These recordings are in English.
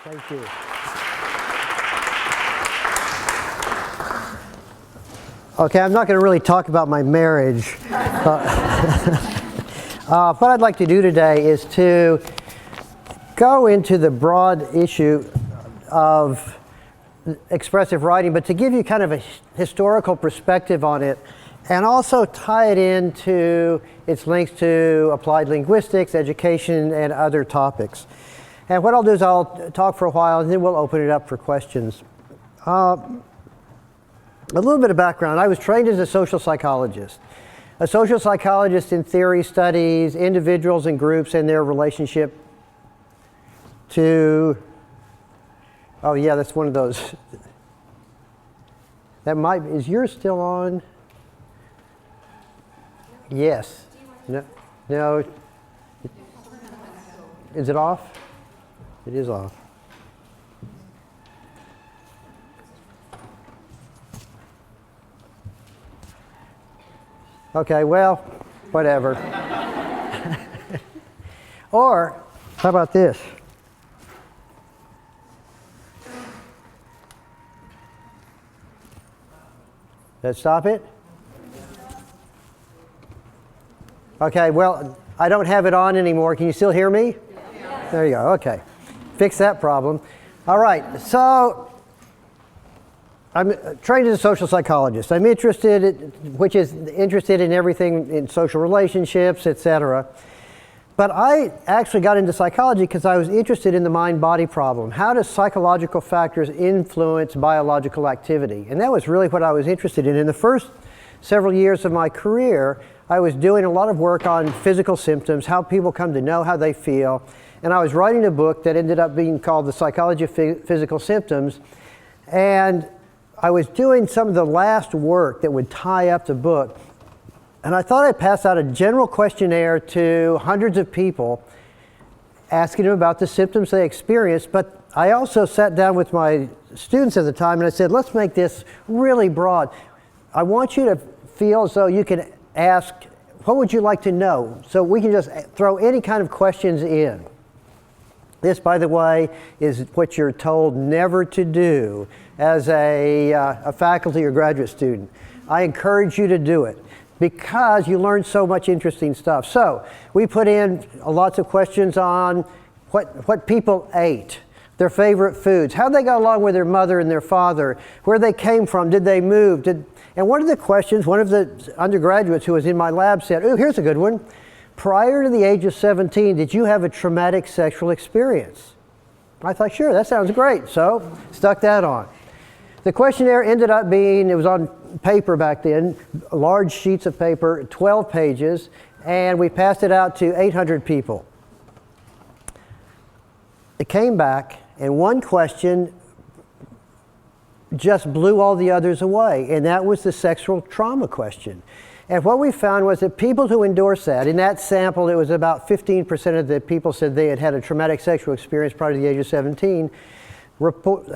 Thank you. Okay, I'm not going to really talk about my marriage. What I'd like to do today is to go into the broad issue of expressive writing, but to give you kind of a historical perspective on it, and also tie it into its links to applied linguistics, education, and other topics. And what I'll do is I'll talk for a while, and then we'll open it up for questions. A little bit of background. I was trained as a social psychologist. A social psychologist in theory studies individuals and groups and their relationship to, oh yeah, that's one of those. That might, is yours still on? Yes. No. Is it off? It is off. Okay, well, whatever. Or, how about this? Did that stop it? Okay, well, I don't have it on anymore. Can you still hear me? Yeah. There you go, okay. Fix that problem. All right, so I'm trained as a social psychologist. I'm interested in everything in social relationships, etc. But I actually got into psychology because I was interested in the mind-body problem. How do psychological factors influence biological activity? And that was really what I was interested in. In the first several years of my career, I was doing a lot of work on physical symptoms, how people come to know how they feel. And I was writing a book that ended up being called The Psychology of Physical Symptoms. And I was doing some of the last work that would tie up the book. And I thought I'd pass out a general questionnaire to hundreds of people, asking them about the symptoms they experienced. But I also sat down with my students at the time and I said, let's make this really broad. I want you to feel as though you can ask, what would you like to know? So we can just throw any kind of questions in. This, by the way, is what you're told never to do as a faculty or graduate student. I encourage you to do it because you learn so much interesting stuff. So we put in lots of questions on what people ate, their favorite foods, how they got along with their mother and their father, where they came from, did they move, and one of the questions, one of the undergraduates who was in my lab said, oh, here's a good one. Prior to the age of 17, did you have a traumatic sexual experience? I thought, sure, that sounds great. So, stuck that on. The questionnaire ended up being, it was on paper back then, large sheets of paper, 12 pages, and we passed it out to 800 people. It came back, and one question just blew all the others away, and that was the sexual trauma question. And what we found was that people who endorsed that, in that sample it was about 15% of the people said they had had a traumatic sexual experience prior to the age of 17,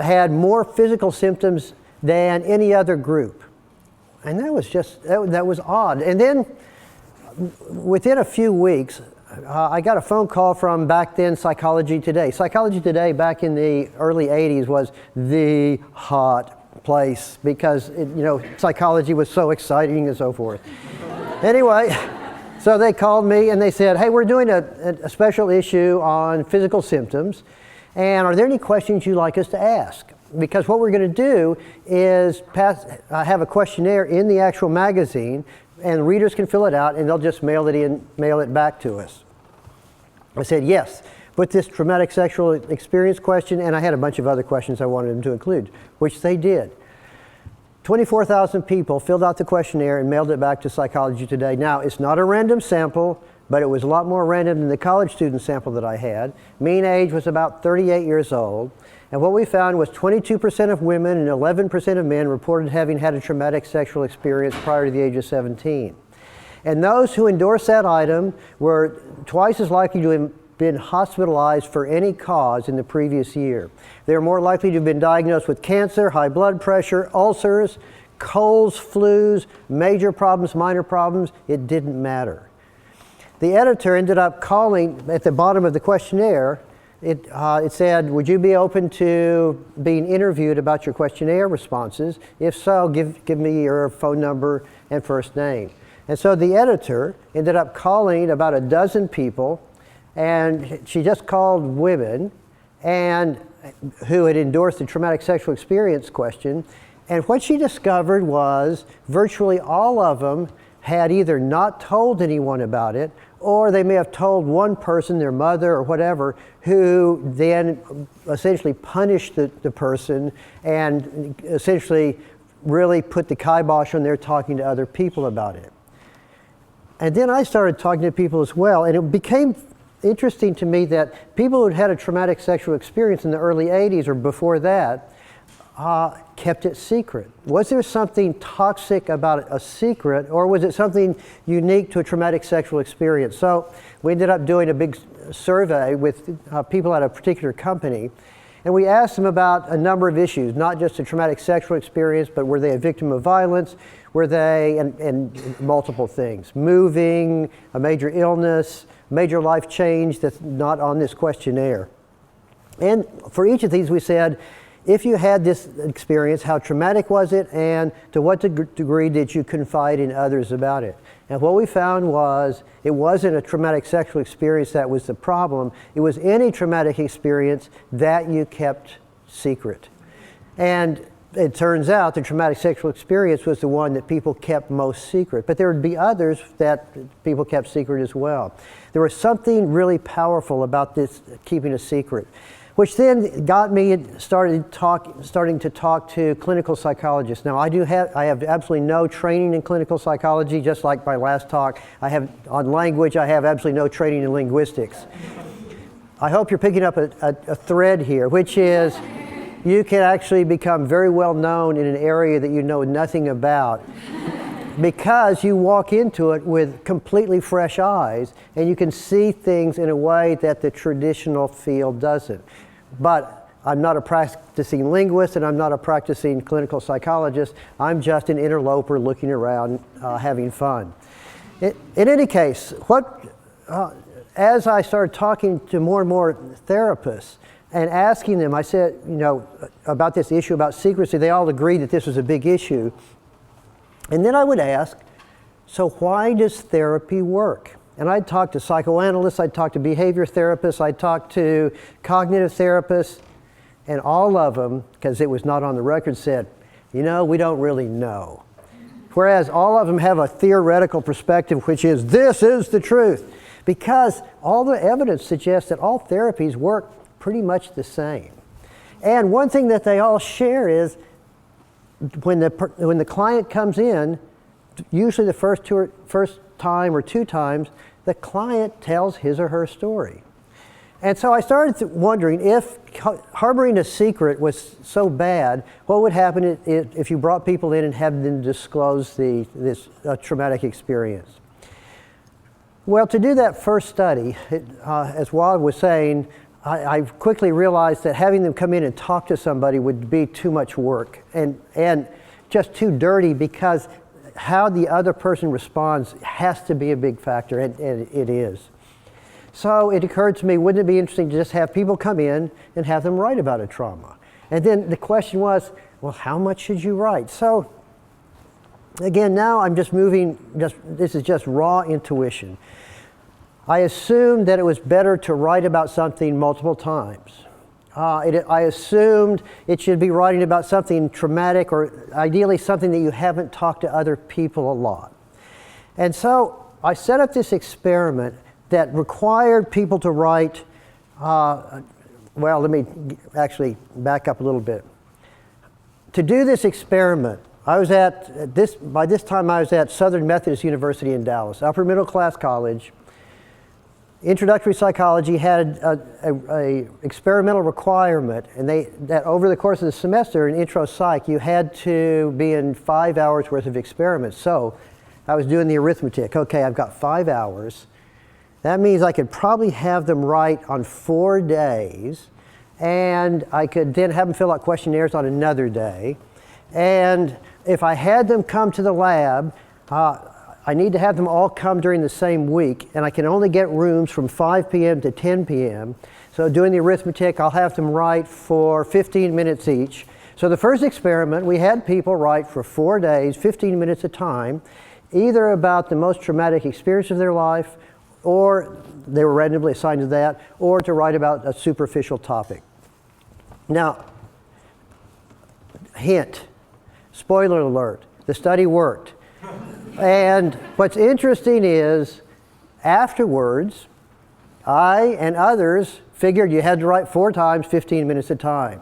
had more physical symptoms than any other group. And that was just, that was odd. And then within a few weeks, I got a phone call from back then Psychology Today. Psychology Today back in the early 80s was the hot place because psychology was so exciting and so forth. Anyway, so they called me and they said, hey, we're doing a special issue on physical symptoms, and are there any questions you'd like us to ask? Because what we're going to do is have a questionnaire in the actual magazine, and readers can fill it out and they'll just mail it back to us. I said yes. Put this traumatic sexual experience question, and I had a bunch of other questions I wanted them to include, which they did. 24,000 people filled out the questionnaire and mailed it back to Psychology Today. Now, it's not a random sample, but it was a lot more random than the college student sample that I had. Mean age was about 38 years old. And what we found was 22% of women and 11% of men reported having had a traumatic sexual experience prior to the age of 17. And those who endorsed that item were twice as likely to have been hospitalized for any cause in the previous year. They are more likely to have been diagnosed with cancer, high blood pressure, ulcers, colds, flus, major problems, minor problems. It didn't matter. The editor ended up calling at the bottom of the questionnaire It said, would you be open to being interviewed about your questionnaire responses? If so, give me your phone number and first name. And so the editor ended up calling about a dozen people, and she just called women and who had endorsed the traumatic sexual experience question. And what she discovered was virtually all of them had either not told anyone about it, or they may have told one person, their mother or whatever, who then essentially punished the person and essentially really put the kibosh on their talking to other people about it. And then I started talking to people as well, and it became interesting to me that people who'd had a traumatic sexual experience in the early 80s or before that kept it secret. Was there something toxic about a secret, or was it something unique to a traumatic sexual experience? So we ended up doing a big survey with people at a particular company, and we asked them about a number of issues, not just a traumatic sexual experience, but were they a victim of violence? Were they, and multiple things, moving, a major illness, major life change that's not on this questionnaire. And for each of these we said, if you had this experience, how traumatic was it, and to what degree did you confide in others about it? And what we found was it wasn't a traumatic sexual experience that was the problem. It was any traumatic experience that you kept secret. And it turns out the traumatic sexual experience was the one that people kept most secret. But there would be others that people kept secret as well. There was something really powerful about this keeping a secret, which then got me starting to talk to clinical psychologists. Now I have absolutely no training in clinical psychology, just like my last talk. I have on language, I have absolutely no training in linguistics. I hope you're picking up a thread here, which is you can actually become very well known in an area that you know nothing about because you walk into it with completely fresh eyes and you can see things in a way that the traditional field doesn't. But I'm not a practicing linguist and I'm not a practicing clinical psychologist. I'm just an interloper looking around, having fun. In any case, as I started talking to more and more therapists and asking them, I said, about this issue about secrecy, they all agreed that this was a big issue. And then I would ask, so why does therapy work? And I'd talk to psychoanalysts, I'd talk to behavior therapists, I'd talk to cognitive therapists, and all of them, because it was not on the record, said, we don't really know. Whereas all of them have a theoretical perspective, which is, this is the truth. Because all the evidence suggests that all therapies work pretty much the same. And one thing that they all share is when the client comes in, usually the first time or two times, the client tells his or her story. And so I started wondering if harboring a secret was so bad, what would happen if you brought people in and had them disclose this traumatic experience? Well, to do that first study, as Wad was saying, I quickly realized that having them come in and talk to somebody would be too much work and just too dirty, because how the other person responds has to be a big factor, and it is. So it occurred to me, wouldn't it be interesting to just have people come in and have them write about a trauma? And then the question was, well, how much should you write? So again, now I'm just this is just raw intuition. I assumed that it was better to write about something multiple times. I assumed it should be writing about something traumatic, or ideally something that you haven't talked to other people a lot. And so I set up this experiment that required people to write, well, let me actually back up a little bit. To do this experiment, by this time I was at Southern Methodist University in Dallas, upper middle class college. Introductory psychology had a experimental requirement, and that over the course of the semester in intro psych, you had to be in 5 hours worth of experiments. So I was doing the arithmetic. Okay, I've got 5 hours. That means I could probably have them write on 4 days, and I could then have them fill out questionnaires on another day. And if I had them come to the lab, I need to have them all come during the same week, and I can only get rooms from 5 p.m. to 10 p.m. So doing the arithmetic, I'll have them write for 15 minutes each. So the first experiment, we had people write for 4 days, 15 minutes a time, either about the most traumatic experience of their life, or they were randomly assigned to that, or to write about a superficial topic. Now, hint, spoiler alert, the study worked. And what's interesting is, afterwards, I and others figured you had to write 4 times, 15 minutes a time,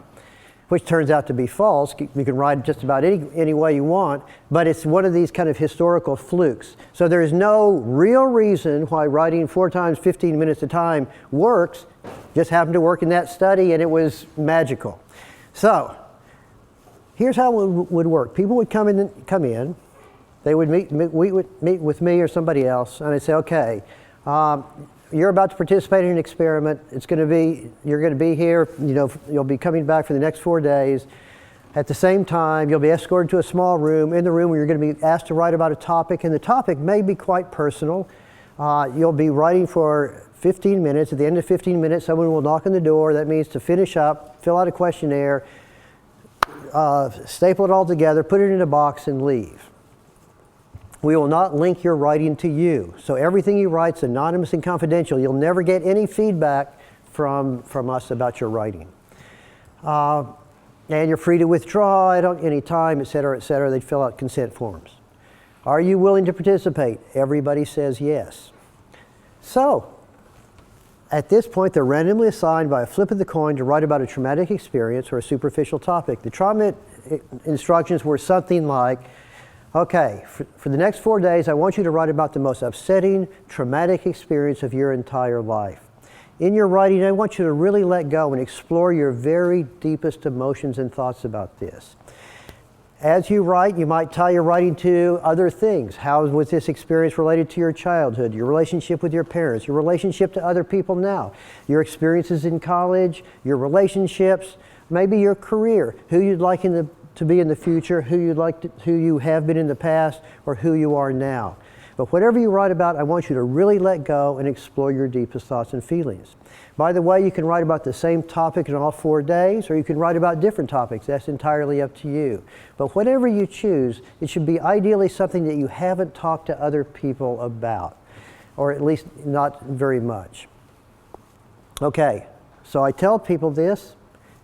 which turns out to be false. You can write just about any way you want, but it's one of these kind of historical flukes. So there's no real reason why writing 4 times, 15 minutes a time works. Just happened to work in that study, and it was magical. So here's how it would work. People would come in. They would meet with me or somebody else, and I'd say, okay, you're about to participate in an experiment. You're going to be here, you'll be coming back for the next 4 days. At the same time, you'll be escorted to a small room. In the room where you're going to be asked to write about a topic, and the topic may be quite personal. You'll be writing for 15 minutes. At the end of 15 minutes, someone will knock on the door. That means to finish up, fill out a questionnaire, staple it all together, put it in a box, and leave. We will not link your writing to you. So everything you write is anonymous and confidential. You'll never get any feedback from us about your writing. And you're free to withdraw at any time, et cetera, et cetera. They'd fill out consent forms. Are you willing to participate? Everybody says yes. So at this point, they're randomly assigned by a flip of the coin to write about a traumatic experience or a superficial topic. The trauma instructions were something like, okay, for the next 4 days, I want you to write about the most upsetting, traumatic experience of your entire life. In your writing, I want you to really let go and explore your very deepest emotions and thoughts about this. As you write, you might tie your writing to other things. How was this experience related to your childhood, your relationship with your parents, your relationship to other people now, your experiences in college, your relationships, maybe your career, who you'd like to be in the future, who you have been in the past, or who you are now. But whatever you write about, I want you to really let go and explore your deepest thoughts and feelings. By the way, you can write about the same topic in all 4 days, or you can write about different topics. That's entirely up to you. But whatever you choose, it should be ideally something that you haven't talked to other people about, or at least not very much. Okay, so I tell people this.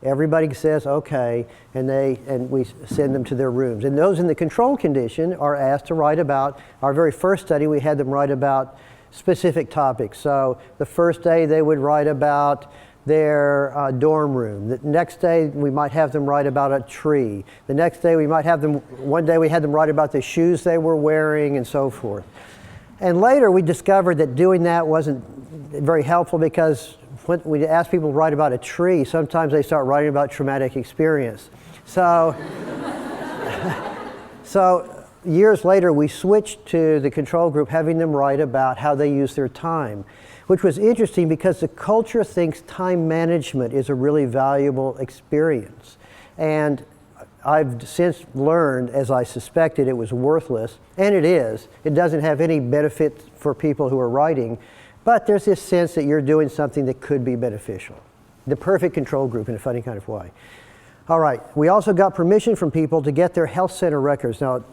Everybody says okay, and we send them to their rooms. And those in the control condition are asked to write about, our very first study, we had them write about specific topics. So the first day they would write about their dorm room. The next day we might have them write about a tree. The next day one day we had them write about the shoes they were wearing and so forth. And later we discovered that doing that wasn't very helpful, because when we ask people to write about a tree, sometimes they start writing about traumatic experience. So years later, we switched to the control group, having them write about how they use their time, which was interesting because the culture thinks time management is a really valuable experience. And I've since learned, as I suspected, it was worthless, and it is. It doesn't have any benefit for people who are writing. But there's this sense that you're doing something that could be beneficial. The perfect control group in a funny kind of way. All right, we also got permission from people to get their health center records. Now,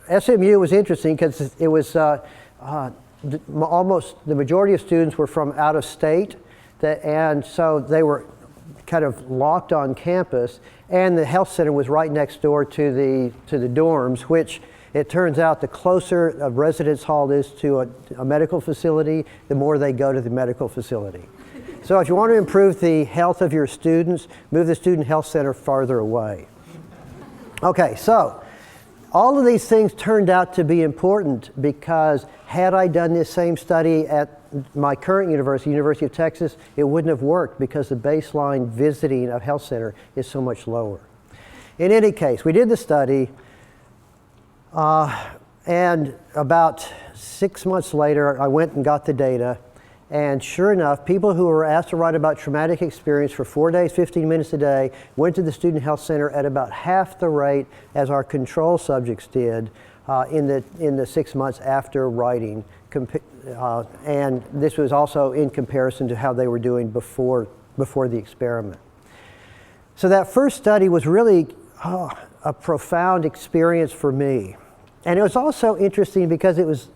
SMU was interesting because it was almost the majority of students were from out of state, and so they were kind of locked on campus, and the health center was right next door to the dorms, which it turns out the closer a residence hall is to a medical facility, the more they go to the medical facility. So if you want to improve the health of your students, move the student health center farther away. Okay, so all of these things turned out to be important, because had I done this same study at my current university, University of Texas, it wouldn't have worked, because the baseline visiting of health center is so much lower. In any case, we did the study. And about 6 months later, I went and got the data, and sure enough, people who were asked to write about traumatic experience for 4 days, 15 minutes a day, went to the Student Health Center at about half the rate as our control subjects did in the 6 months after writing. And this was also in comparison to how they were doing before before the experiment. So that first study was really a profound experience for me. And it was also interesting because it was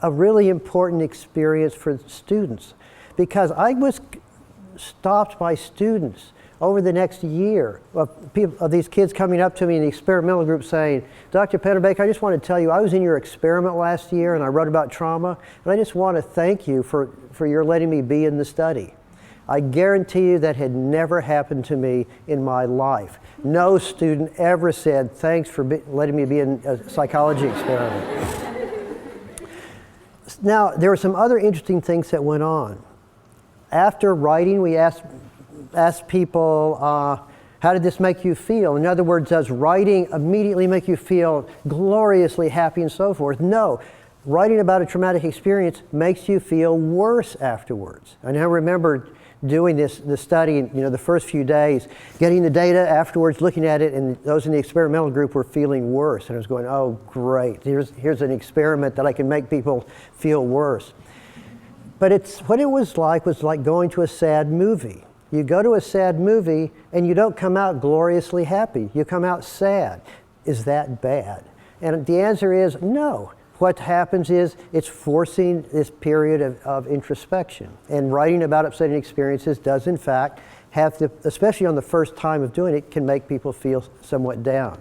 a really important experience for students, because I was stopped by students over the next year of these kids coming up to me in the experimental group saying, Dr. Pennebaker, I just want to tell you, I was in your experiment last year and I wrote about trauma, and I just want to thank you for your letting me be in the study. I guarantee you that had never happened to me in my life. No student ever said, thanks for letting me be in a psychology experiment. Now, there were some other interesting things that went on. After writing, we asked people, how did this make you feel? In other words, does writing immediately make you feel gloriously happy and so forth? No. Writing about a traumatic experience makes you feel worse afterwards. And I remember doing the study, the first few days, getting the data afterwards, looking at it, and those in the experimental group were feeling worse. And I was going, oh, great. Here's an experiment that I can make people feel worse. But what it was like going to a sad movie. You go to a sad movie and you don't come out gloriously happy. You come out sad. Is that bad? And the answer is no. What happens is it's forcing this period of introspection. And writing about upsetting experiences does in fact have especially on the first time of doing it, can make people feel somewhat down.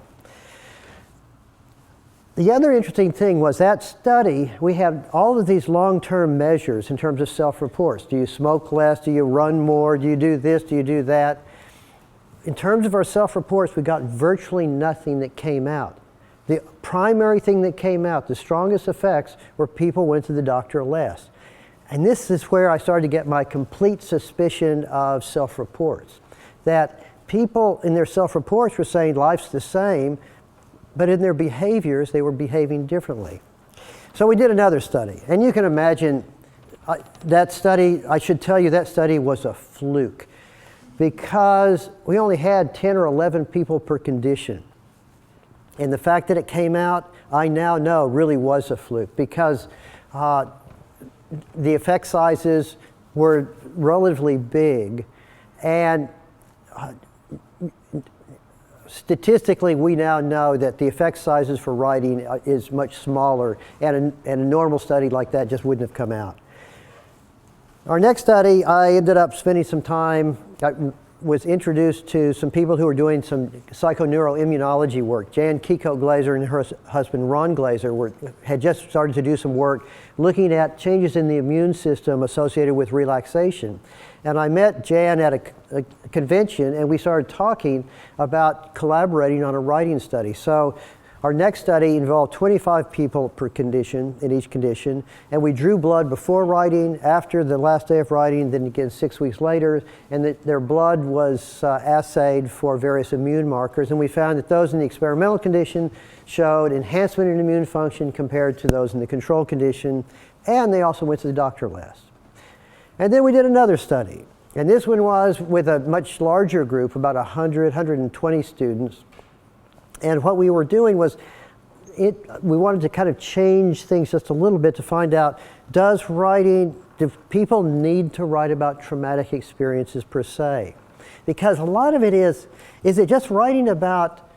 The other interesting thing was that study, we had all of these long-term measures in terms of self-reports. Do you smoke less? Do you run more? Do you do this? Do you do that? In terms of our self-reports, we got virtually nothing that came out. The primary thing that came out, the strongest effects, were people went to the doctor less. And this is where I started to get my complete suspicion of self-reports. That people in their self-reports were saying life's the same, but in their behaviors, they were behaving differently. So we did another study. And you can imagine that study, I should tell you, that study was a fluke, because we only had 10 or 11 people per condition. And the fact that it came out, I now know, really was a fluke, because the effect sizes were relatively big. And statistically, we now know that the effect sizes for writing is much smaller, and a normal study like that just wouldn't have come out. Our next study, I ended up spending some time, I was introduced to some people who were doing some psychoneuroimmunology work. Jan Kiko-Glaser and her husband Ron Glaser had just started to do some work looking at changes in the immune system associated with relaxation. And I met Jan at a convention, and we started talking about collaborating on a writing study. So our next study involved 25 people per condition, in each condition, and we drew blood before writing, after the last day of writing, then again 6 weeks later, and their blood was assayed for various immune markers, and we found that those in the experimental condition showed enhancement in immune function compared to those in the control condition, and they also went to the doctor less. And then we did another study, and this one was with a much larger group, about 120 students. And what we were doing was, we wanted to kind of change things just a little bit to find out, do people need to write about traumatic experiences per se? Because a lot of it is it just writing about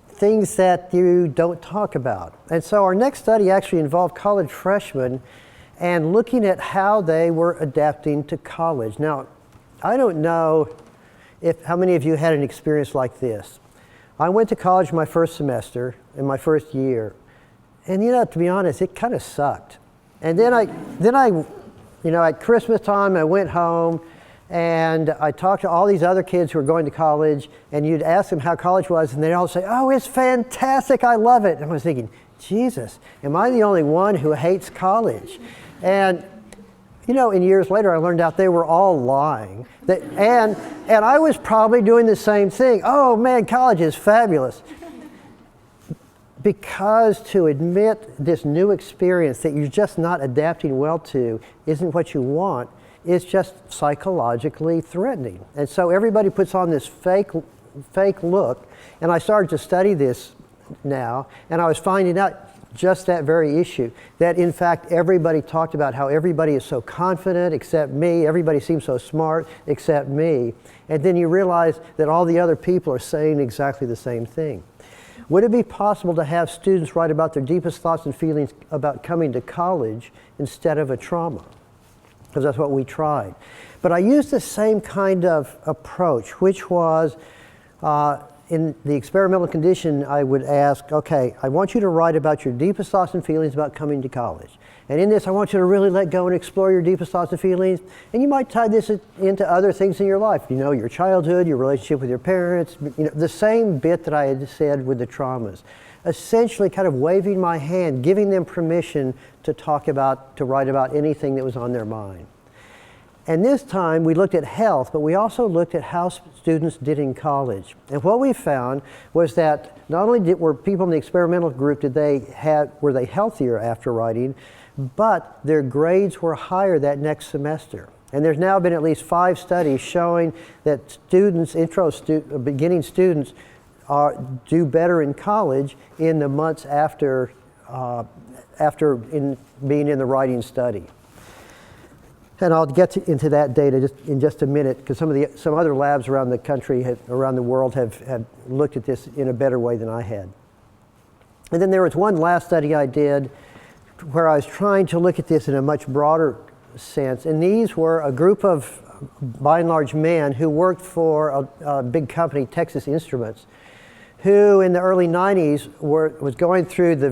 things that you don't talk about? And so our next study actually involved college freshmen and looking at how they were adapting to college. Now, I don't know how many of you had an experience like this. I went to college my first semester in my first year, and to be honest, it kind of sucked. And then I at Christmas time, I went home and I talked to all these other kids who were going to college, and you'd ask them how college was, and they'd all say, "Oh, it's fantastic, I love it." And I was thinking, Jesus, am I the only one who hates college? And and years later, I learned out they were all lying. And I was probably doing the same thing. Oh man, college is fabulous. Because to admit this new experience that you're just not adapting well to isn't what you want, is just psychologically threatening. And so everybody puts on this fake look. And I started to study this now, and I was finding out just that very issue. That in fact everybody talked about how everybody is so confident except me, everybody seems so smart except me. And then you realize that all the other people are saying exactly the same thing. Would it be possible to have students write about their deepest thoughts and feelings about coming to college instead of a trauma? Because that's what we tried. But I used the same kind of approach, which was in the experimental condition, I would ask, okay, I want you to write about your deepest thoughts and feelings about coming to college. And in this, I want you to really let go and explore your deepest thoughts and feelings. And you might tie this into other things in your life. You know, your childhood, your relationship with your parents, you know, the same bit that I had said with the traumas. Essentially kind of waving my hand, giving them permission to write about anything that was on their mind. And this time we looked at health, but we also looked at how students did in college. And what we found was that not only were people in the experimental group were they healthier after writing, but their grades were higher that next semester. And there's now been at least 5 studies showing that students, beginning students, do better in college in the months after being in the writing study. And I'll get into that data in just a minute, because some other labs around the country, around the world, have looked at this in a better way than I had. And then there was one last study I did where I was trying to look at this in a much broader sense. And these were a group of, by and large, men who worked for a big company, Texas Instruments, who in the early 90s was going through their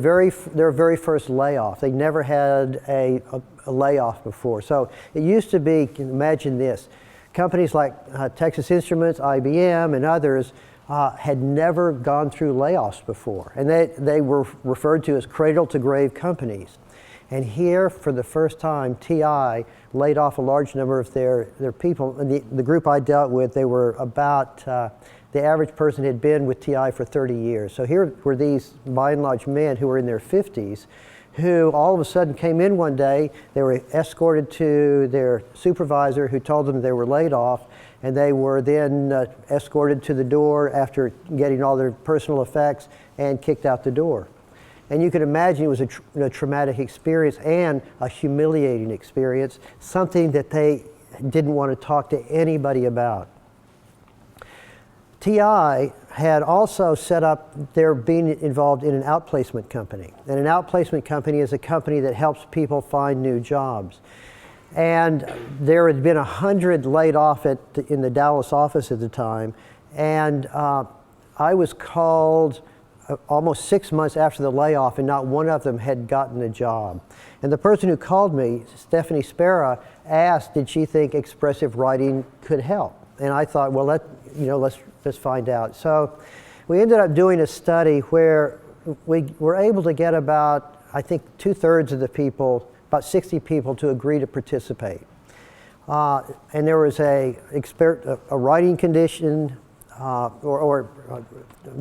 very first layoff. They never had a layoff before. So it used to be, imagine this, companies like Texas Instruments, IBM, and others had never gone through layoffs before. And they were referred to as cradle-to-grave companies. And here, for the first time, TI laid off a large number of their people. And the group I dealt with, they were about, the average person had been with TI for 30 years. So here were these, by and large, men who were in their 50s, who all of a sudden came in one day. They were escorted to their supervisor, who told them they were laid off, and they were then escorted to the door after getting all their personal effects and kicked out the door. And you can imagine it was a traumatic experience and a humiliating experience, something that they didn't want to talk to anybody about. TI had also set up their being involved in an outplacement company. And an outplacement company is a company that helps people find new jobs. And there had been 100 laid off in the Dallas office at the time. And I was called almost 6 months after the layoff, and not one of them had gotten a job. And the person who called me, Stephanie Spera, asked, did she think expressive writing could help? And I thought, well, let's find out. So we ended up doing a study where we were able to get about, I think, 2/3 of the people, about 60 people, to agree to participate. And there was a writing condition, or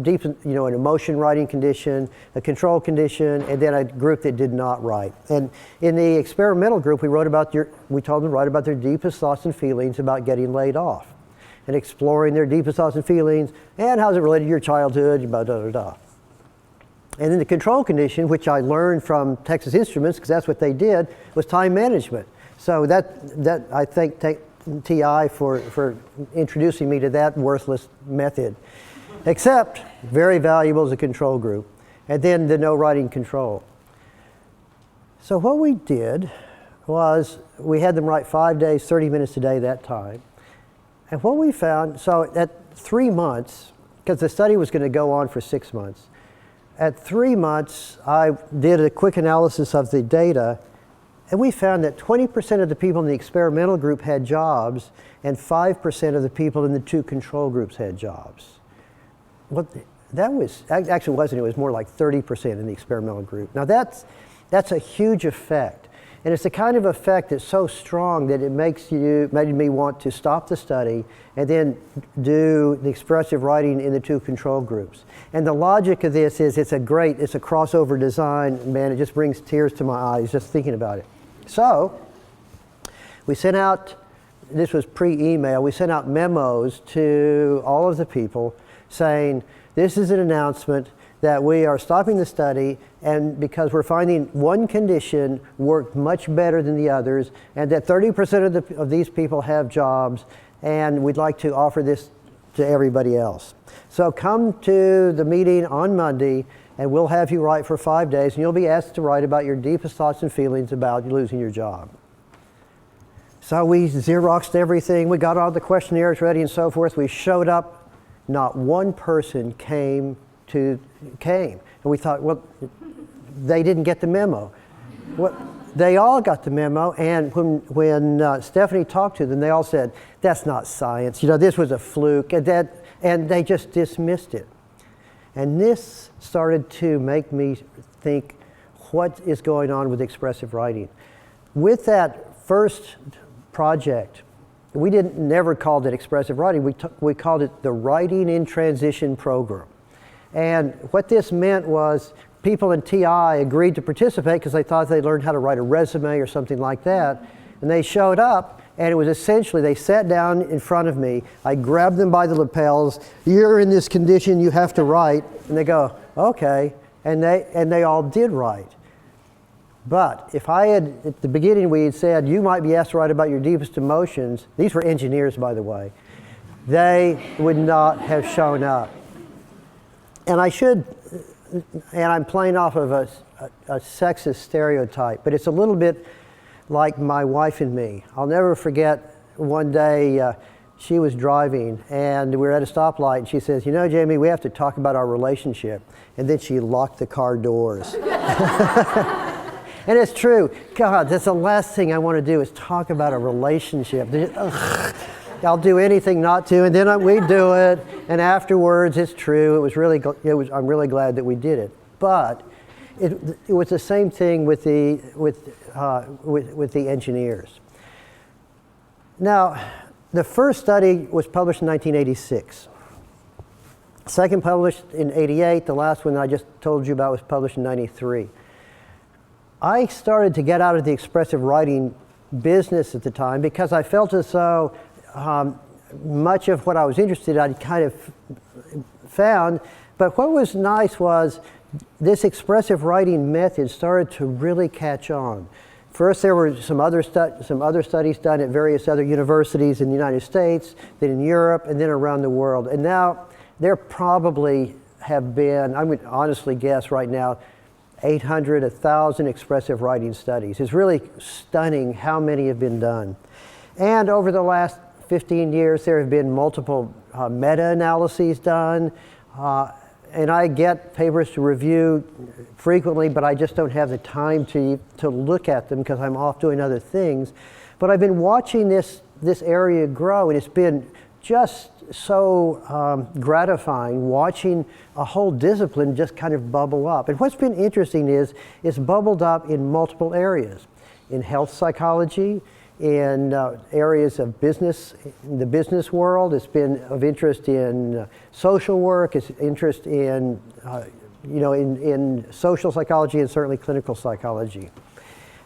deep, an emotion writing condition, a control condition, and then a group that did not write. And in the experimental group, we told them to write about their deepest thoughts and feelings about getting laid off, and exploring their deepest thoughts and feelings, and how's it related to your childhood, blah, blah, blah, blah. And then the control condition, which I learned from Texas Instruments, because that's what they did, was time management. So that I thank TI for introducing me to that worthless method. Except, very valuable as a control group. And then the no writing control. So what we did was we had them write 5 days, 30 minutes a day that time. And what we found, so at 3 months, because the study was going to go on for 6 months, at 3 months I did a quick analysis of the data, and we found that 20% of the people in the experimental group had jobs, and 5% of the people in the 2 control groups had jobs. That was, actually wasn't, it was more like 30% in the experimental group. Now that's a huge effect. And it's the kind of effect that's so strong that it made me want to stop the study and then do the expressive writing in the 2 control groups. And the logic of this is it's a crossover design. Man, it just brings tears to my eyes just thinking about it. So we sent out, this was pre-email, we sent out memos to all of the people saying, this is an announcement that we are stopping the study, and because we're finding one condition worked much better than the others, and that 30% of these people have jobs, and we'd like to offer this to everybody else. So come to the meeting on Monday, and we'll have you write for 5 days, and you'll be asked to write about your deepest thoughts and feelings about losing your job. So we Xeroxed everything, we got all the questionnaires ready and so forth. We showed up, not one person came. And we thought, well, they didn't get the memo. Well, they all got the memo, and when Stephanie talked to them, they all said, that's not science, this was a fluke, and they just dismissed it. And this started to make me think, what is going on with expressive writing? With that first project, we never called it expressive writing, we called it the Writing in Transition Program. And what this meant was people in TI agreed to participate because they thought they'd learned how to write a resume or something like that. And they showed up, and it was essentially, they sat down in front of me, I grabbed them by the lapels, you're in this condition, you have to write. And they go, okay, and they all did write. But if I had, at the beginning we had said, you might be asked to write about your deepest emotions, these were engineers by the way, they would not have shown up. And I'm playing off of a sexist stereotype, but it's a little bit like my wife and me. I'll never forget one day she was driving and we were at a stoplight and she says, Jamie, we have to talk about our relationship. And then she locked the car doors. And it's true. God, that's the last thing I want to do is talk about a relationship. I'll do anything not to, and then we do it, and afterwards it's true. I'm really glad that we did it. But it was the same thing with the engineers. Now, the first study was published in 1986. Second published in 88. The last one I just told you about was published in 93. I started to get out of the expressive writing business at the time because I felt as though much of what I was interested in I'd kind of found, but what was nice was this expressive writing method started to really catch on. First there were some other studies done at various other universities in the United States, then in Europe, and then around the world. And now there probably have been, I would honestly guess right now, 800, 1,000 expressive writing studies. It's really stunning how many have been done. And over the last 15 years, there have been multiple meta-analyses done, and I get papers to review frequently, but I just don't have the time to look at them because I'm off doing other things. But I've been watching this area grow, and it's been just so gratifying watching a whole discipline just kind of bubble up. And what's been interesting is it's bubbled up in multiple areas. In health psychology, in areas of business, in the business world. It's been of interest in social work. It's interest in, in social psychology and certainly clinical psychology.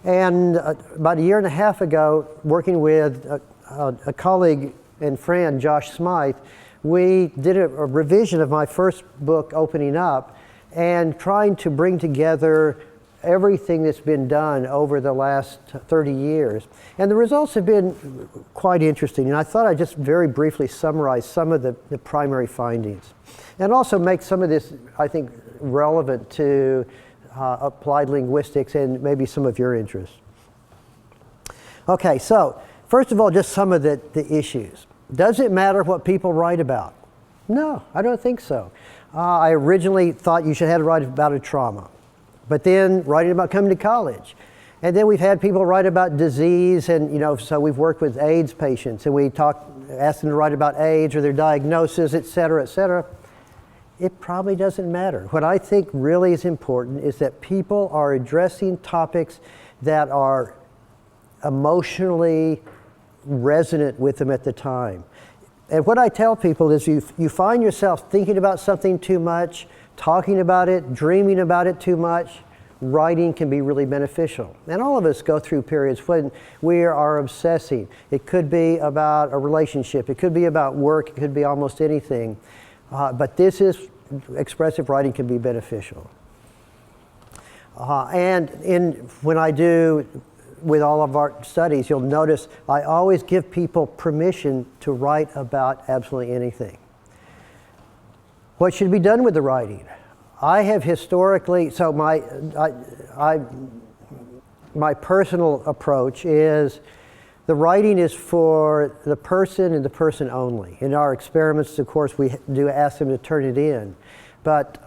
And about a year and a half ago, working with a colleague and friend, Josh Smythe, we did a revision of my first book, Opening Up, and trying to bring together everything that's been done over the last 30 years. And the results have been quite interesting. And I thought I'd just very briefly summarize some of the primary findings. And also make some of this, I think, relevant to applied linguistics and maybe some of your interests. Okay, so first of all, just some of the issues. Does it matter what people write about? No, I don't think so. I originally thought you should have to write about a trauma. But then writing about coming to college. And then we've had people write about disease, and so we've worked with AIDS patients, and we asked them to write about AIDS or their diagnosis, et cetera, et cetera. It probably doesn't matter. What I think really is important is that people are addressing topics that are emotionally resonant with them at the time. And what I tell people is you find yourself thinking about something too much, talking about it, dreaming about it too much, writing can be really beneficial. And all of us go through periods when we are obsessing. It could be about a relationship, it could be about work, it could be almost anything. But this is expressive writing can be beneficial. When I do with all of our studies, you'll notice I always give people permission to write about absolutely anything. What should be done with the writing? I have historically, so my personal approach is the writing is for the person and the person only. In our experiments, of course, we do ask them to turn it in. But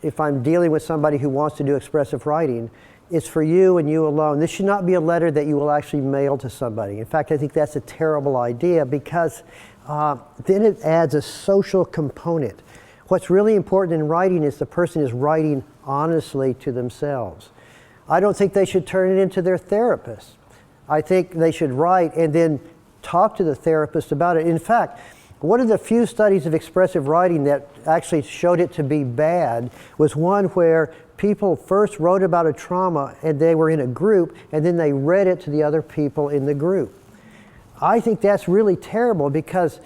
if I'm dealing with somebody who wants to do expressive writing, it's for you and you alone. This should not be a letter that you will actually mail to somebody. In fact, I think that's a terrible idea because then it adds a social component. What's really important in writing is the person is writing honestly to themselves. I don't think they should turn it into their therapist. I think they should write and then talk to the therapist about it. In fact, one of the few studies of expressive writing that actually showed it to be bad was one where people first wrote about a trauma and they were in a group and then they read it to the other people in the group. I think that's really terrible because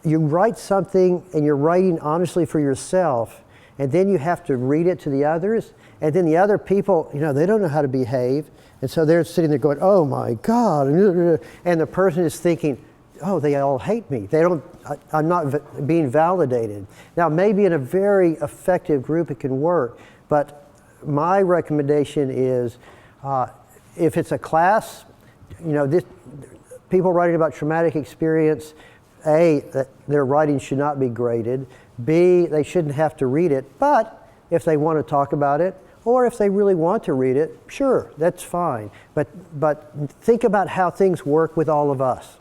you write something and you're writing honestly for yourself and then you have to read it to the others and then the other people, they don't know how to behave and so they're sitting there going, oh my God, and the person is thinking, oh, they all hate me. I'm not being validated. Now, maybe in a very effective group it can work, but my recommendation is if it's a class, people writing about traumatic experience, A, their writing should not be graded. B, they shouldn't have to read it, but if they want to talk about it, or if they really want to read it, sure, that's fine. But think about how things work with all of us.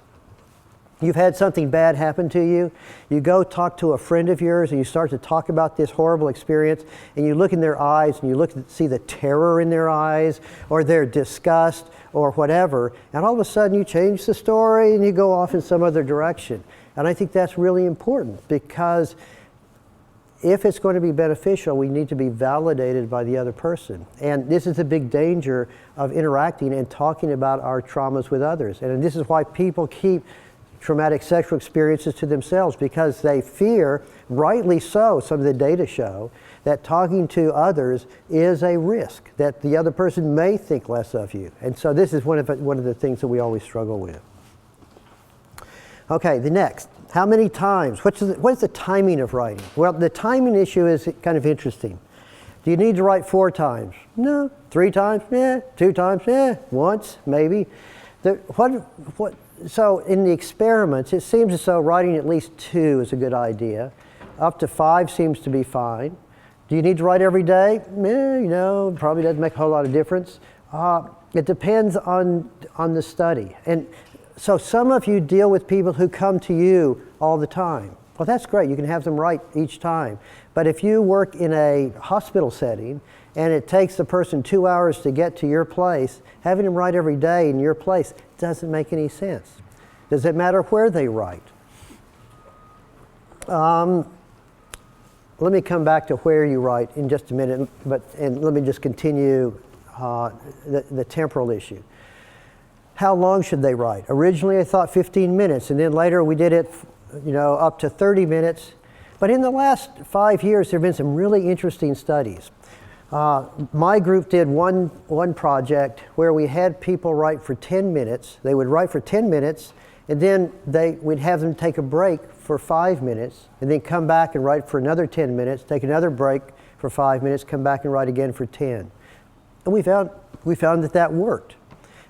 You've had something bad happen to you. You go talk to a friend of yours and you start to talk about this horrible experience and you look in their eyes and you see the terror in their eyes or their disgust or whatever, and all of a sudden you change the story and you go off in some other direction. And I think that's really important because if it's going to be beneficial, we need to be validated by the other person. And this is a big danger of interacting and talking about our traumas with others. And this is why people keep traumatic sexual experiences to themselves because they fear, rightly so, some of the data show, that talking to others is a risk, that the other person may think less of you. And so this is one of the things that we always struggle with. Okay, the next. How many times? What is the timing of writing? Well, the timing issue is kind of interesting. Do you need to write 4 times? No. 3 times? Yeah. 2 times? Yeah. Once? Maybe. So in the experiments, it seems as though writing at least 2 is a good idea. Up to 5 seems to be fine. Do you need to write every day? Probably doesn't make a whole lot of difference. It depends on the study. And so some of you deal with people who come to you all the time. Well, that's great. You can have them write each time. But if you work in a hospital setting and it takes the person 2 hours to get to your place, having them write every day in your place doesn't make any sense. Does it matter where they write? Let me come back to where you write in just a minute, and let me just continue the temporal issue. How long should they write? Originally I thought 15 minutes, and then later we did it up to 30 minutes. But in the last 5 years, there have been some really interesting studies. My group did one project where we had people write for 10 minutes. They would write for 10 minutes, and then we'd have them take a break for 5 minutes, and then come back and write for another 10 minutes, take another break for 5 minutes, come back and write again for 10. And we found that worked.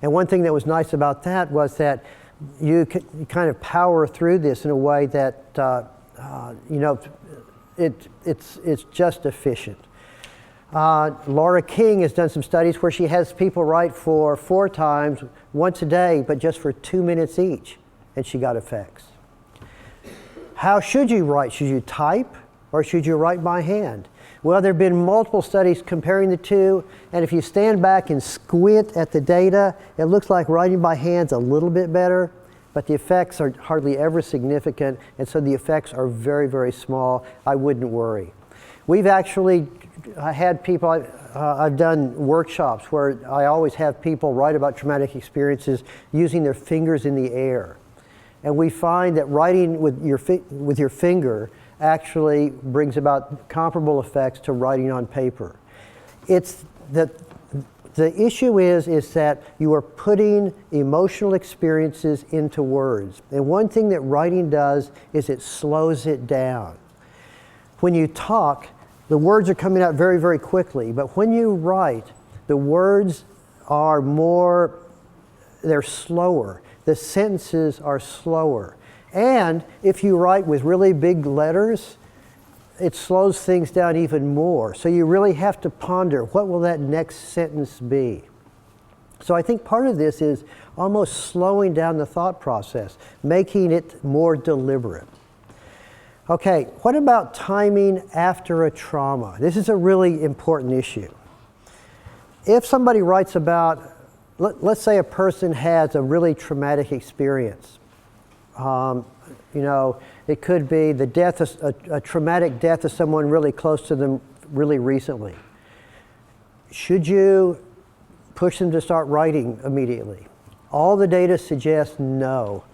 And one thing that was nice about that was that you kind of power through this in a way that it's just efficient. Laura King has done some studies where she has people write for 4 times, once a day, but just for 2 minutes each, and she got effects. How should you write? Should you type or should you write by hand? Well, there have been multiple studies comparing the two, and if you stand back and squint at the data, it looks like writing by hand's a little bit better, but the effects are hardly ever significant, and so the effects are very, very small. I wouldn't worry. We've actually had people, I've done workshops where I always have people write about traumatic experiences using their fingers in the air. And we find that writing with your finger actually brings about comparable effects to writing on paper. It's that the issue is that you are putting emotional experiences into words. And one thing that writing does is it slows it down. When you talk, the words are coming out very, very quickly. But when you write, the words are they're slower. The sentences are slower. And if you write with really big letters, it slows things down even more. So you really have to ponder, what will that next sentence be? So I think part of this is almost slowing down the thought process, making it more deliberate. Okay, what about timing after a trauma? This is a really important issue. If somebody writes about, let's say a person has a really traumatic experience. It could be the death of, a traumatic death of someone really close to them really recently. Should you push them to start writing immediately? All the data suggests no.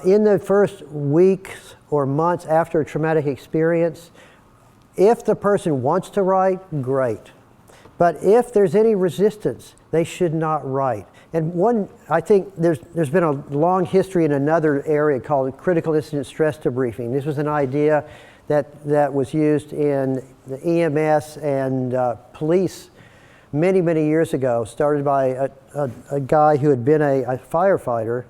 In the first weeks or months after a traumatic experience, if the person wants to write, great. But if there's any resistance, they should not write. And I think there's been a long history in another area called critical incident stress debriefing. This was an idea that was used in the EMS and police many, many years ago, started by a guy who had been a firefighter.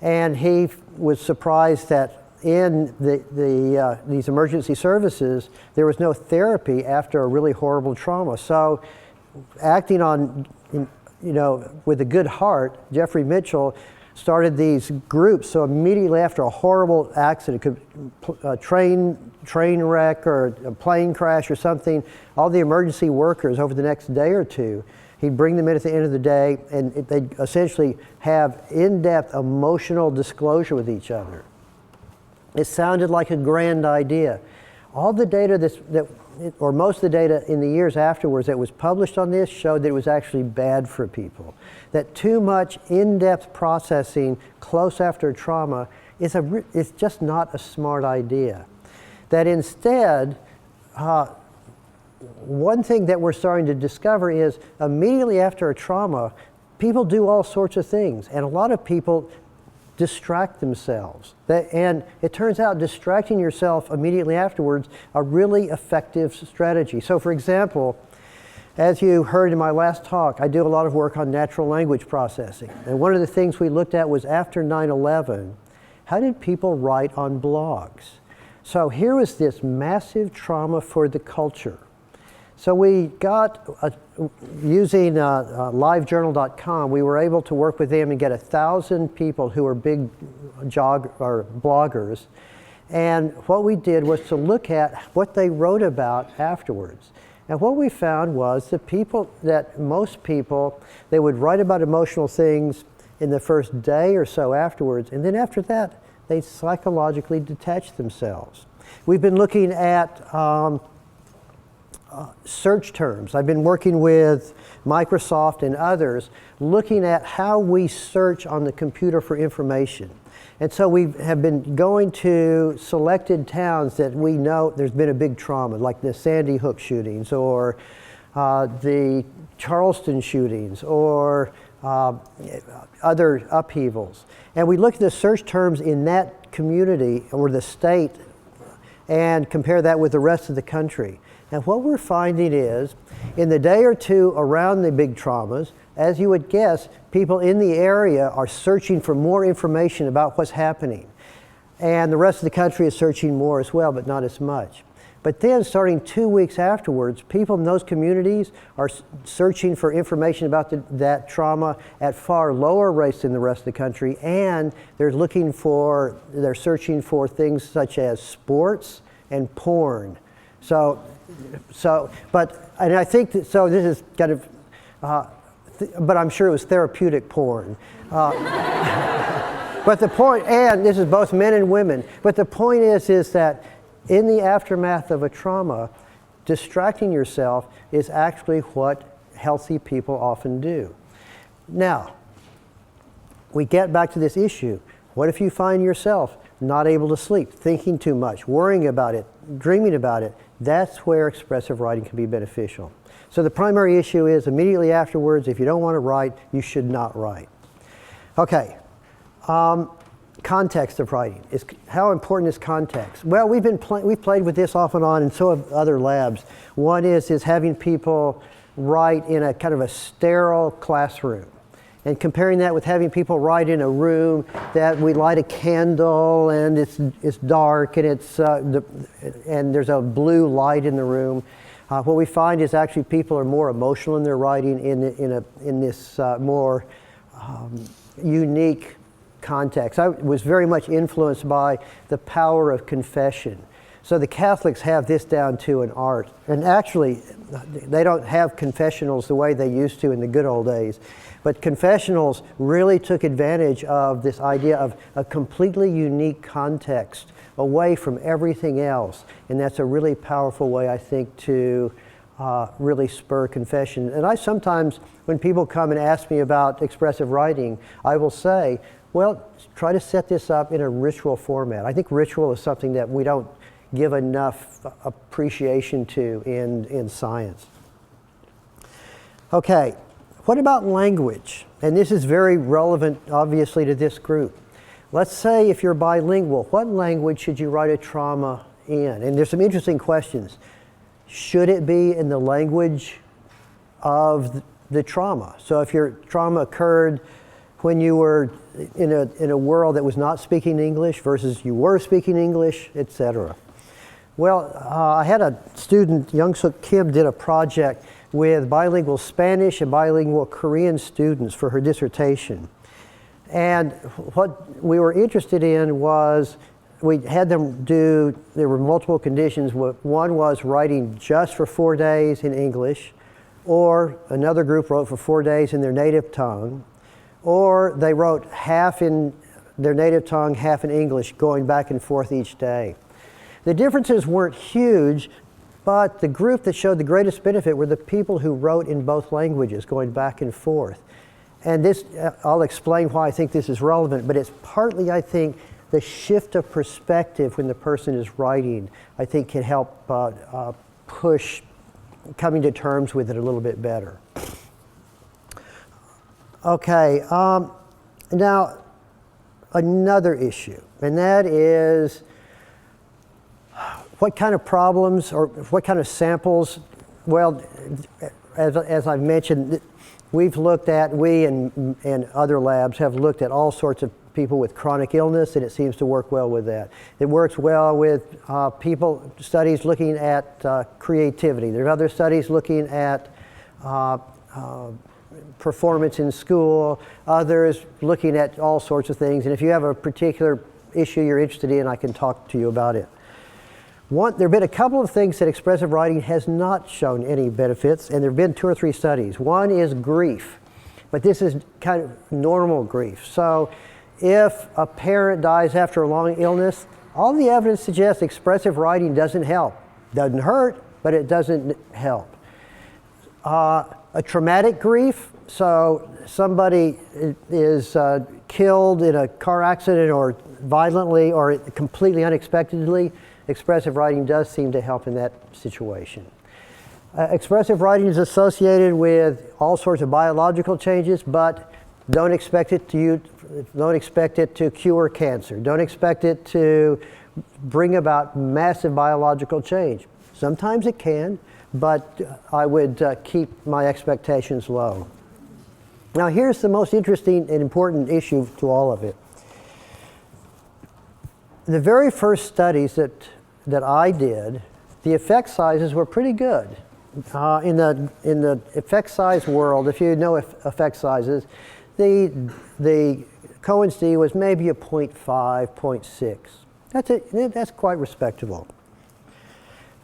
And he was surprised that in these emergency services, there was no therapy after a really horrible trauma. So acting on, with a good heart, Jeffrey Mitchell started these groups. So immediately after a horrible accident, a train wreck or a plane crash or something, all the emergency workers over the next day or two, he'd bring them in at the end of the day, and they'd essentially have in-depth emotional disclosure with each other. It sounded like a grand idea. All the data or most of the data in the years afterwards that was published on this showed that it was actually bad for people. That too much in-depth processing close after trauma is just not a smart idea. That instead, one thing that we're starting to discover is immediately after a trauma, people do all sorts of things, and a lot of people distract themselves. And it turns out distracting yourself immediately afterwards a really effective strategy. So for example, as you heard in my last talk, I do a lot of work on natural language processing. And one of the things we looked at was after 9/11, how did people write on blogs? So here was this massive trauma for the culture. So we got, using livejournal.com, we were able to work with them and get 1,000 people who are big bloggers. And what we did was to look at what they wrote about afterwards. And what we found was most people, they would write about emotional things in the first day or so afterwards. And then after that, they psychologically detach themselves. We've been looking at search terms. I've been working with Microsoft and others looking at how we search on the computer for information. And so we have been going to selected towns that we know there's been a big trauma, like the Sandy Hook shootings or the Charleston shootings or other upheavals. And we look at the search terms in that community or the state and compare that with the rest of the country. And what we're finding is, in the day or two around the big traumas, as you would guess, people in the area are searching for more information about what's happening. And the rest of the country is searching more as well, but not as much. But then, starting 2 weeks afterwards, people in those communities are searching for information about that trauma at far lower rates than the rest of the country, and they're searching for things such as sports and porn. And I think that, so this is kind of, but I'm sure it was therapeutic porn. But the point, and this is both men and women, but the point is that in the aftermath of a trauma, distracting yourself is actually what healthy people often do. Now, we get back to this issue. What if you find yourself not able to sleep, thinking too much, worrying about it, dreaming about it, that's where expressive writing can be beneficial. So the primary issue is immediately afterwards, if you don't want to write, you should not write. Okay, context of writing. How important is context? Well, we've played with this off and on, and so have other labs. One is having people write in a kind of a sterile classroom, and comparing that with having people write in a room that we light a candle and it's dark and and there's a blue light in the room. What we find is actually people are more emotional in their writing in this more unique context. I was very much influenced by the power of confession. So the Catholics have this down to an art. And actually, they don't have confessionals the way they used to in the good old days. But confessionals really took advantage of this idea of a completely unique context away from everything else. And that's a really powerful way, I think, to really spur confession. And I sometimes, when people come and ask me about expressive writing, I will say, well, try to set this up in a ritual format. I think ritual is something that we don't give enough appreciation to in science. Okay, what about language? And this is very relevant, obviously, to this group. Let's say if you're bilingual, what language should you write a trauma in? And there's some interesting questions. Should it be in the language of the trauma? So if your trauma occurred when you were in a world that was not speaking English versus you were speaking English, etc. Well, I had a student, Youngsuk Kim, did a project with bilingual Spanish and bilingual Korean students for her dissertation. And what we were interested in was, we had them do, there were multiple conditions. One was writing just for 4 days in English, or another group wrote for 4 days in their native tongue, or they wrote half in their native tongue, half in English, going back and forth each day. The differences weren't huge, but the group that showed the greatest benefit were the people who wrote in both languages, going back and forth. And this, I'll explain why I think this is relevant, but it's partly, I think, the shift of perspective when the person is writing, I think can help push coming to terms with it a little bit better. Okay, now another issue, and that is what kind of problems or what kind of samples? Well, as I've mentioned, we've looked at, we and other labs have looked at all sorts of people with chronic illness, and it seems to work well with that. It works well with studies looking at creativity. There are other studies looking at performance in school, others looking at all sorts of things. And if you have a particular issue you're interested in, I can talk to you about it. There have been a couple of things that expressive writing has not shown any benefits, and there have been 2 or 3 studies. One is grief, but this is kind of normal grief. So if a parent dies after a long illness, all the evidence suggests expressive writing doesn't help. Doesn't hurt, but it doesn't help. A traumatic grief, so somebody is killed in a car accident or violently or completely unexpectedly, expressive writing does seem to help in that situation. Expressive writing is associated with all sorts of biological changes, but don't expect it to cure cancer. Don't expect it to bring about massive biological change. Sometimes it can, but I would keep my expectations low. Now here's the most interesting and important issue to all of it. The very first studies that I did, the effect sizes were pretty good. In the effect size world, if you know effect sizes, the Cohen's d was maybe a 0.5, 0.6. That's quite respectable.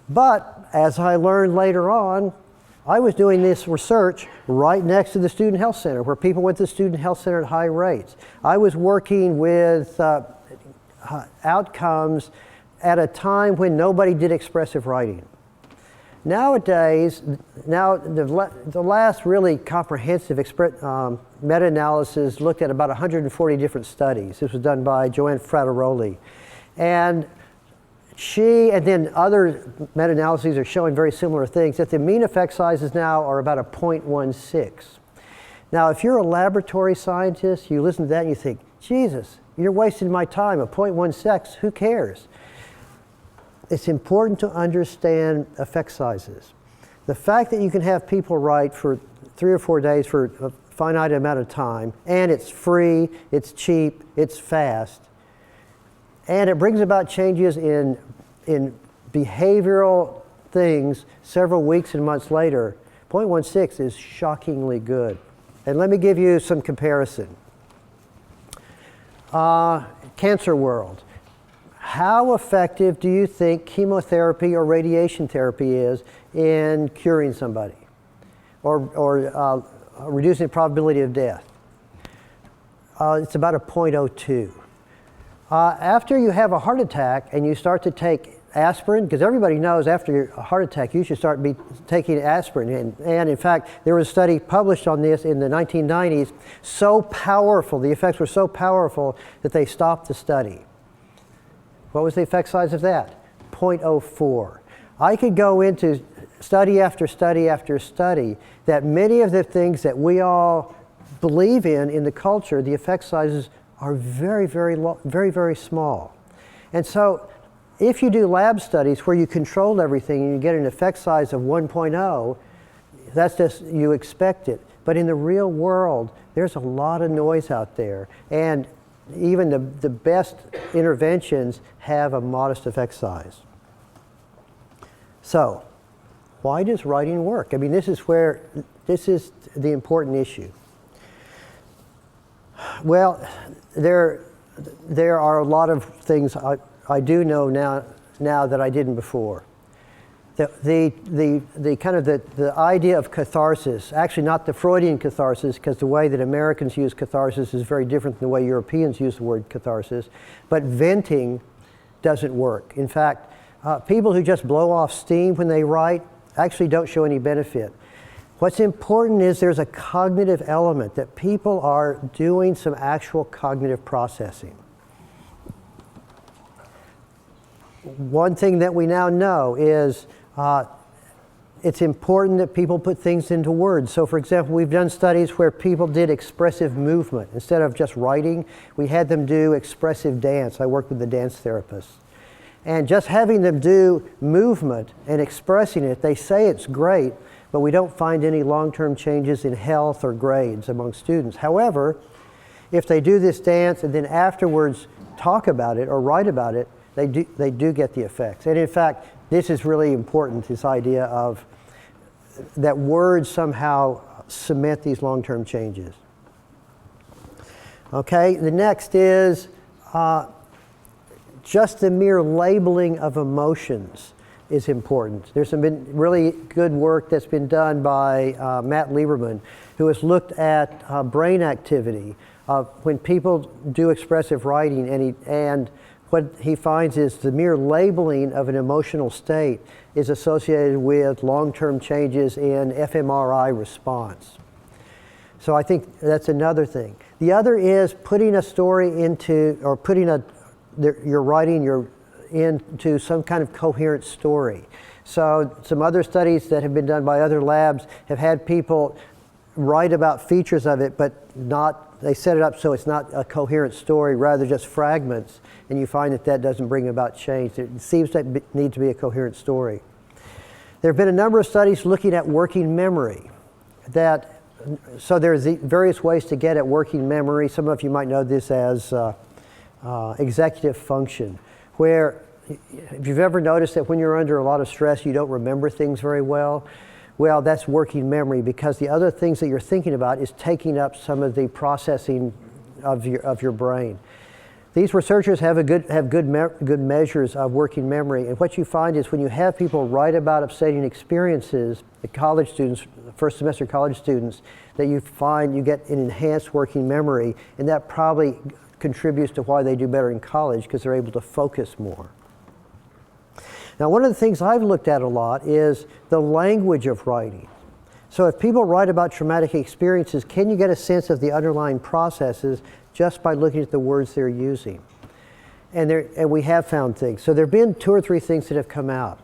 But as I learned later on, I was doing this research right next to the student health center, where people went to the student health center at high rates. I was working with outcomes at a time when nobody did expressive writing. Nowadays, the last really comprehensive meta-analysis looked at about 140 different studies. This was done by Joanne Frateroli. And she and then other meta-analyses are showing very similar things, that the mean effect sizes now are about a 0.16. Now, if you're a laboratory scientist, you listen to that and you think, Jesus, you're wasting my time, a 0.16, who cares? It's important to understand effect sizes. The fact that you can have people write for 3 or 4 days for a finite amount of time, and it's free, it's cheap, it's fast, and it brings about changes in behavioral things several weeks and months later, 0.16 is shockingly good. And let me give you some comparison. Cancer world. How effective do you think chemotherapy or radiation therapy is in curing somebody or reducing the probability of death? It's about a 0.02. After you have a heart attack and you start to take aspirin, because everybody knows after a heart attack you should start taking aspirin. And in fact, there was a study published on this in the 1990s, so powerful, the effects were so powerful that they stopped the study. What was the effect size of that? 0.04. I could go into study after study after study that many of the things that we all believe in the culture, the effect sizes are very, very low, very, very small. And so if you do lab studies where you control everything and you get an effect size of 1.0, that's just, you expect it. But in the real world, there's a lot of noise out there. And even the best interventions have a modest effect size. So, why does writing work? I mean, this is the important issue. Well, there are a lot of things I do know now that I didn't before. The kind of the idea of catharsis, actually not the Freudian catharsis, because the way that Americans use catharsis is very different than the way Europeans use the word catharsis, but venting doesn't work. In fact, people who just blow off steam when they write actually don't show any benefit. What's important is there's a cognitive element, that people are doing some actual cognitive processing. One thing that we now know is it's important that people put things into words. So for example, we've done studies where people did expressive movement. Instead of just writing, we had them do expressive dance. I worked with the dance therapists. And just having them do movement and expressing it, they say it's great, but we don't find any long-term changes in health or grades among students. However, if they do this dance and then afterwards talk about it or write about it, they do get the effects. And in fact, this is really important, this idea of that words somehow cement these long-term changes. Okay, the next is just the mere labeling of emotions is important. There's some really good work that's been done by Matt Lieberman, who has looked at brain activity when people do expressive writing, and what he finds is the mere labeling of an emotional state is associated with long-term changes in fMRI response. So I think that's another thing. The other is putting a story into, or putting your writing into some kind of coherent story. So some other studies that have been done by other labs have had people write about features of it, but they set it up so it's not a coherent story, rather just fragments, and you find that doesn't bring about change. It seems to need to be a coherent story. There have been a number of studies looking at working memory. So there's various ways to get at working memory. Some of you might know this as executive function, where if you've ever noticed that when you're under a lot of stress, you don't remember things very well. Well, that's working memory, because the other things that you're thinking about is taking up some of the processing of your brain. These researchers have good measures of working memory, and what you find is when you have people write about upsetting experiences, the college students, first semester college students, that you find you get an enhanced working memory, and that probably contributes to why they do better in college, because they're able to focus more. Now, one of the things I've looked at a lot is the language of writing. So if people write about traumatic experiences, can you get a sense of the underlying processes just by looking at the words they're using? And we have found things. So there have been 2 or 3 things that have come out.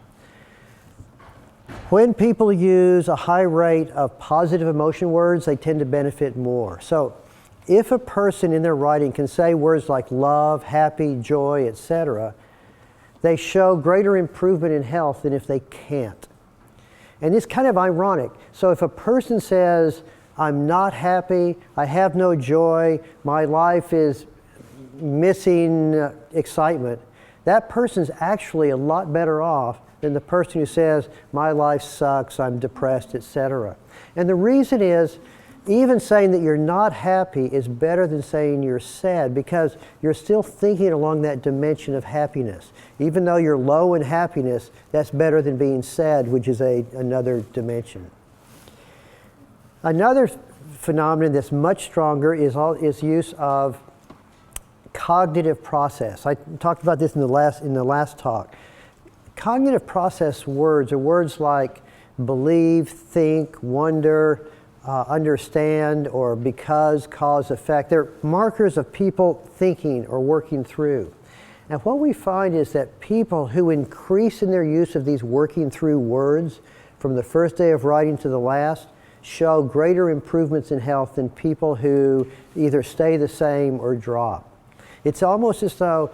When people use a high rate of positive emotion words, they tend to benefit more. So if a person in their writing can say words like love, happy, joy, etc., they show greater improvement in health than if they can't. And it's kind of ironic. So if a person says, I'm not happy, I have no joy, my life is missing excitement, that person's actually a lot better off than the person who says, my life sucks, I'm depressed, etc. And the reason is, even saying that you're not happy is better than saying you're sad, because you're still thinking along that dimension of happiness. Even though you're low in happiness, that's better than being sad, which is another dimension. Another phenomenon that's much stronger is use of cognitive process. I talked about this in the last talk. Cognitive process words are words like believe, think, wonder, understand, or because, cause, effect. They're markers of people thinking or working through. And what we find is that people who increase in their use of these working through words from the first day of writing to the last show greater improvements in health than people who either stay the same or drop. It's almost as though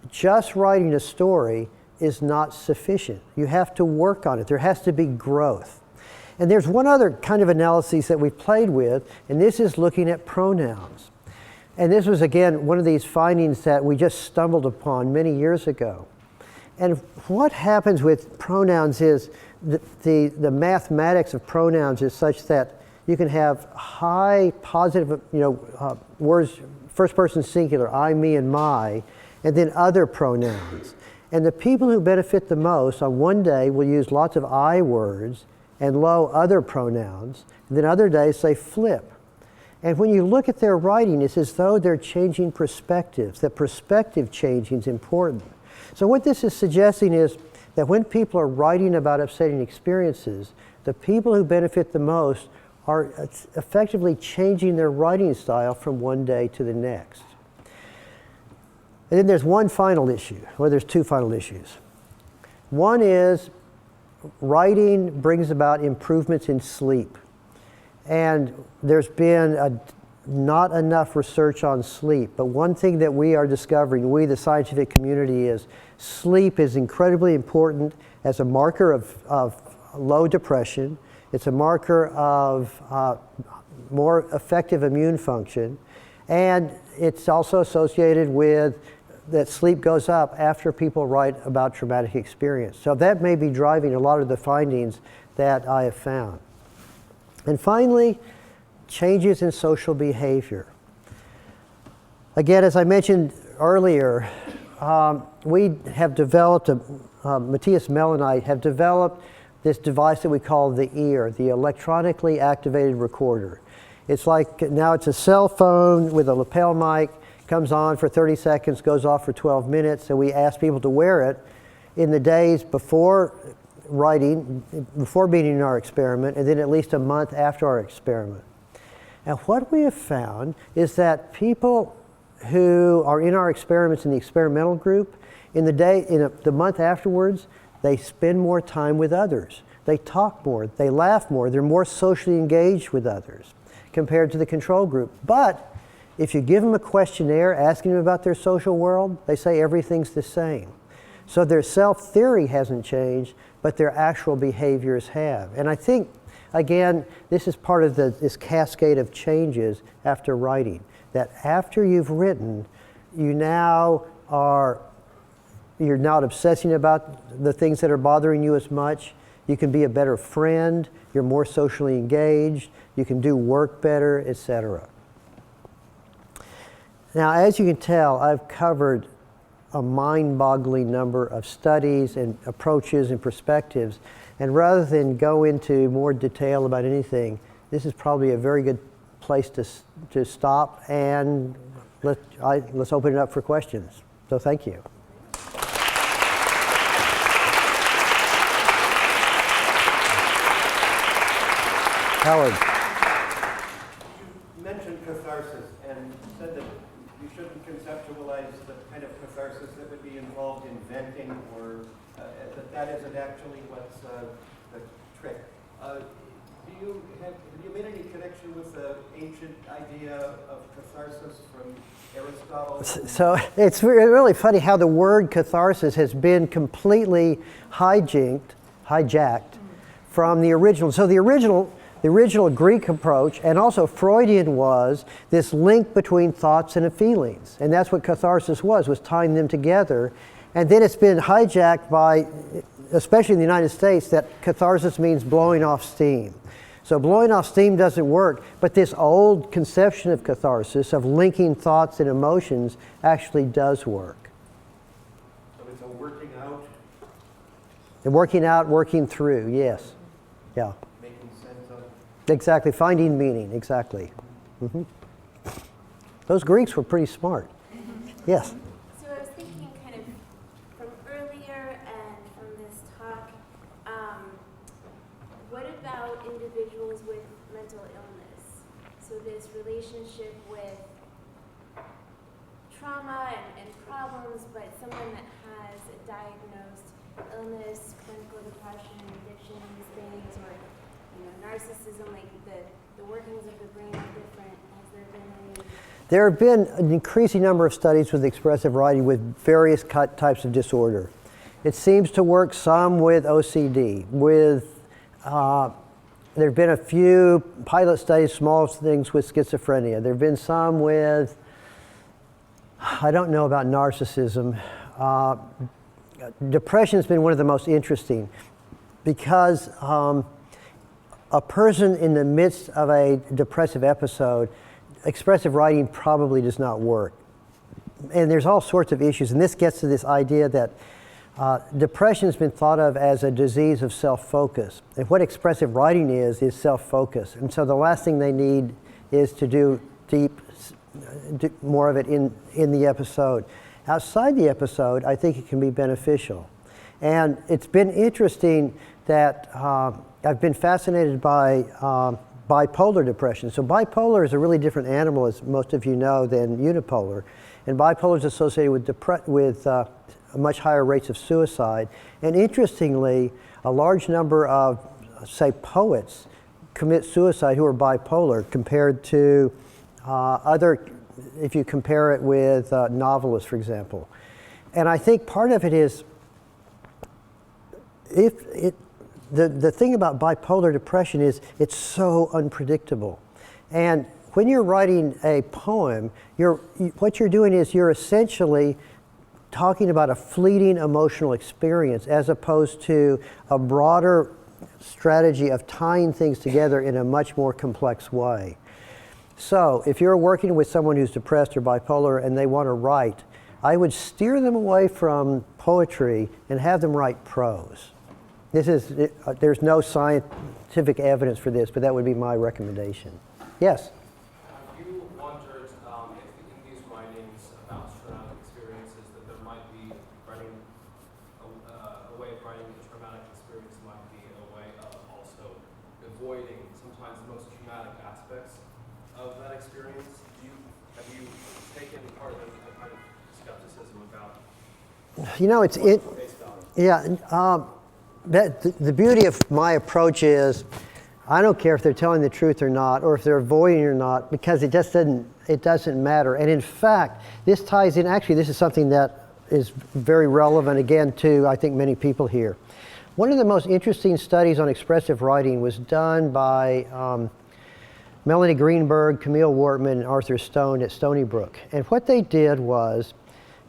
just writing a story is not sufficient. You have to work on it. There has to be growth. And there's one other kind of analysis that we've played with, and this is looking at pronouns. And this was, again, one of these findings that we just stumbled upon many years ago. And what happens with pronouns is the mathematics of pronouns is such that you can have high positive, words, first person singular, I, me, and my, and then other pronouns. And the people who benefit the most on one day will use lots of I words and low other pronouns, and then other days they flip. And when you look at their writing, it's as though they're changing perspectives, that perspective changing is important. So what this is suggesting is that when people are writing about upsetting experiences, the people who benefit the most are effectively changing their writing style from one day to the next. And then there's one final issue, or there's 2 final issues. One is writing brings about improvements in sleep. And there's been not enough research on sleep. But one thing that we are discovering, we the scientific community, is sleep is incredibly important as a marker of low depression. It's a marker of more effective immune function. And it's also associated with that sleep goes up after people write about traumatic experience. So that may be driving a lot of the findings that I have found. And finally, changes in social behavior. Again, as I mentioned earlier, we have developed, Matthias Mell and I have developed this device that we call the ear, the electronically activated recorder. It's like, now it's a cell phone with a lapel mic, comes on for 30 seconds, goes off for 12 minutes, and we ask people to wear it in the days before writing, before being in our experiment, and then at least a month after our experiment. And what we have found is that people who are in our experiments in the experimental group, the month afterwards, they spend more time with others. They talk more, they laugh more, they're more socially engaged with others compared to the control group. But if you give them a questionnaire asking them about their social world, they say everything's the same. So their self-theory hasn't changed, but their actual behaviors have. And I think, again, this is part of this cascade of changes after writing, that after you've written, you're not obsessing about the things that are bothering you as much. You can be a better friend, you're more socially engaged, you can do work better, etc. Now, as you can tell, I've covered a mind-boggling number of studies and approaches and perspectives, and rather than go into more detail about anything, this is probably a very good place to stop, and let's open it up for questions. So thank you. Howard. You mentioned catharsis and said that you shouldn't conceptualize the kind of catharsis that would be involved in venting, or that isn't actually what's the trick. Have you made any connection with the ancient idea of catharsis from Aristotle? So it's really funny how the word catharsis has been completely hijacked from the original. So the original Greek approach, and also Freudian, was this link between thoughts and feelings. And that's what catharsis was tying them together. And then it's been hijacked by, especially in the United States, that catharsis means blowing off steam. So blowing off steam doesn't work, but this old conception of catharsis, of linking thoughts and emotions, actually does work. So it's a working out? And working out, working through, yes. Yeah. Making sense of? Exactly, finding meaning, exactly. Mm-hmm. Those Greeks were pretty smart. Yes? So I was thinking kind of from earlier and from this talk, what about individuals with mental illness? So this relationship with trauma and problems, but someone that has a diagnosed illness, clinical depression, addiction, these things, or narcissism, like the workings of the brain are different. Has there been any? There have been an increasing number of studies with expressive writing with various types of disorder. It seems to work some with OCD, there have been a few pilot studies, small things with schizophrenia. There have been some with, I don't know about narcissism. Depression has been one of the most interesting because a person in the midst of a depressive episode, expressive writing probably does not work. And there's all sorts of issues, and this gets to this idea that depression has been thought of as a disease of self-focus. And what expressive writing is self-focus. And so the last thing they need is to do more of it in the episode. Outside the episode, I think it can be beneficial. And it's been interesting that I've been fascinated by bipolar depression. So bipolar is a really different animal, as most of you know, than unipolar. And bipolar is associated with much higher rates of suicide. And interestingly, a large number of, say, poets commit suicide who are bipolar compared to if you compare it with novelists, for example. And I think part of it is, the thing about bipolar depression is it's so unpredictable. And when you're writing a poem, what you're doing is you're essentially talking about a fleeting emotional experience as opposed to a broader strategy of tying things together in a much more complex way. So if you're working with someone who's depressed or bipolar and they want to write, I would steer them away from poetry and have them write prose. There's no scientific evidence for this, but that would be my recommendation. Yes? Have you wondered if in these writings about traumatic experiences that there might be writing, a way of writing the traumatic experience might be a way of also avoiding sometimes the most traumatic aspects of that experience? Have you taken part of the kind of skepticism about the beauty of my approach is I don't care if they're telling the truth or not, or if they're avoiding it or not, because it doesn't matter. And in fact, this ties in, actually this is something that is very relevant again to, I think, many people here. One of the most interesting studies on expressive writing was done by Melanie Greenberg, Camille Wortman, and Arthur Stone at Stony Brook. And what they did was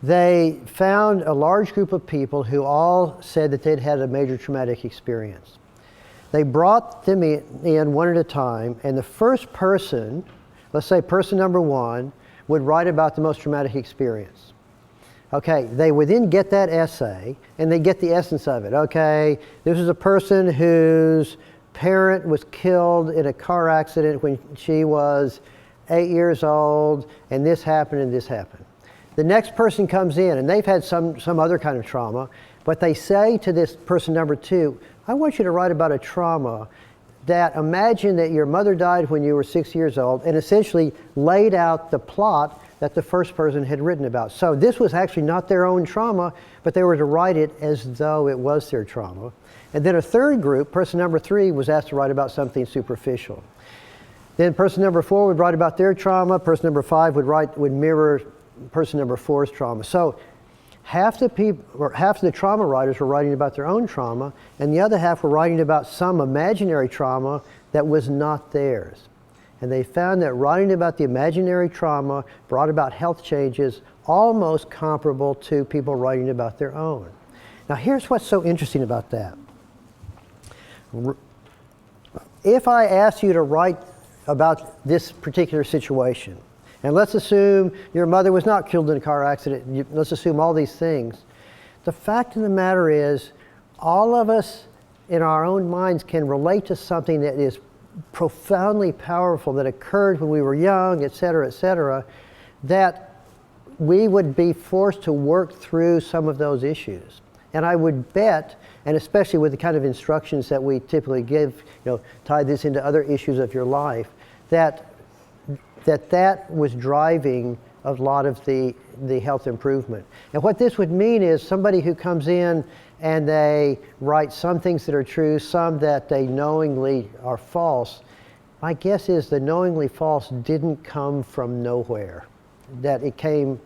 they found a large group of people who all said that they'd had a major traumatic experience. They brought them in one at a time, and the first person, let's say person number one, would write about the most traumatic experience. Okay, they would then get that essay, and they get the essence of it. Okay, this is a person whose parent was killed in a car accident when she was 8 years old, and this happened and this happened. The next person comes in, and they've had some other kind of trauma, but they say to this person number two, I want you to write about a trauma that imagine that your mother died when you were 6 years old and essentially laid out the plot that the first person had written about. So this was actually not their own trauma, but they were to write it as though it was their trauma. And then a third group, person number 3, was asked to write about something superficial. Then person number 4 would write about their trauma. Person number 5 would mirror person number 4's trauma. So half the trauma writers were writing about their own trauma, and the other half were writing about some imaginary trauma that was not theirs. And they found that writing about the imaginary trauma brought about health changes almost comparable to people writing about their own. Now here's what's so interesting about that. If I asked you to write about this particular situation, and let's assume your mother was not killed in a car accident, let's assume all these things, the fact of the matter is all of us in our own minds can relate to something that is profoundly powerful that occurred when we were young, et cetera, that we would be forced to work through some of those issues. And I would bet, and especially with the kind of instructions that we typically give, tie this into other issues of your life, that was driving a lot of the health improvement. And what this would mean is somebody who comes in and they write some things that are true, some that they knowingly are false. My guess is the knowingly false didn't come from nowhere, that it came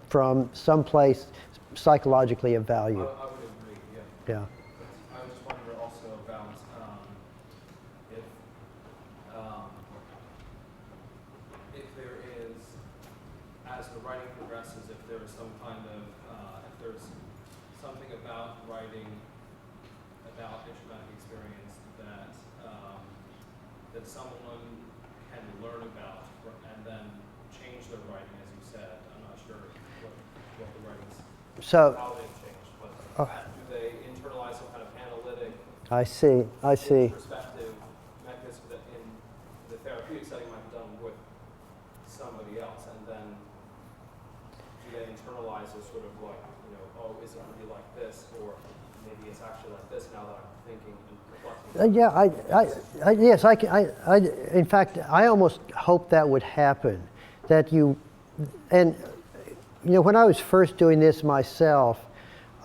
from someplace psychologically of value. I would agree, yeah. Yeah. I just wonder also about if there is, as the writing progresses, if there is some kind of, if there's something about writing about a traumatic experience that that someone can learn about and then change their writing, as you said. I'm not sure what the writing's, how they've changed, but do they internalize some kind of analytic I see. perspective mechanism that in the therapeutic setting might be done with somebody else, and then do they internalize as sort of like, oh, is it really like this, or maybe it's actually like this now that I'm thinking and reflecting. Yes, in fact, I almost hope that would happen. When I was first doing this myself,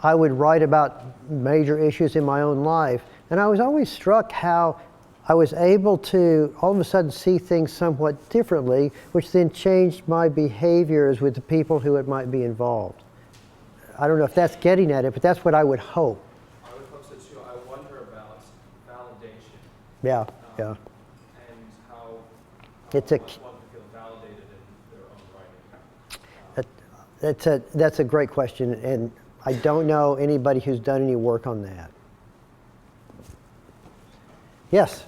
I would write about major issues in my own life, and I was always struck how I was able to all of a sudden see things somewhat differently, which then changed my behaviors with the people who it might be involved. I don't know if that's getting at it, but that's what I would hope. I would hope so too. I wonder about validation. Yeah. And how It's much one can feel validated in their own writing. That's a great question, and I don't know anybody who's done any work on that. Yes?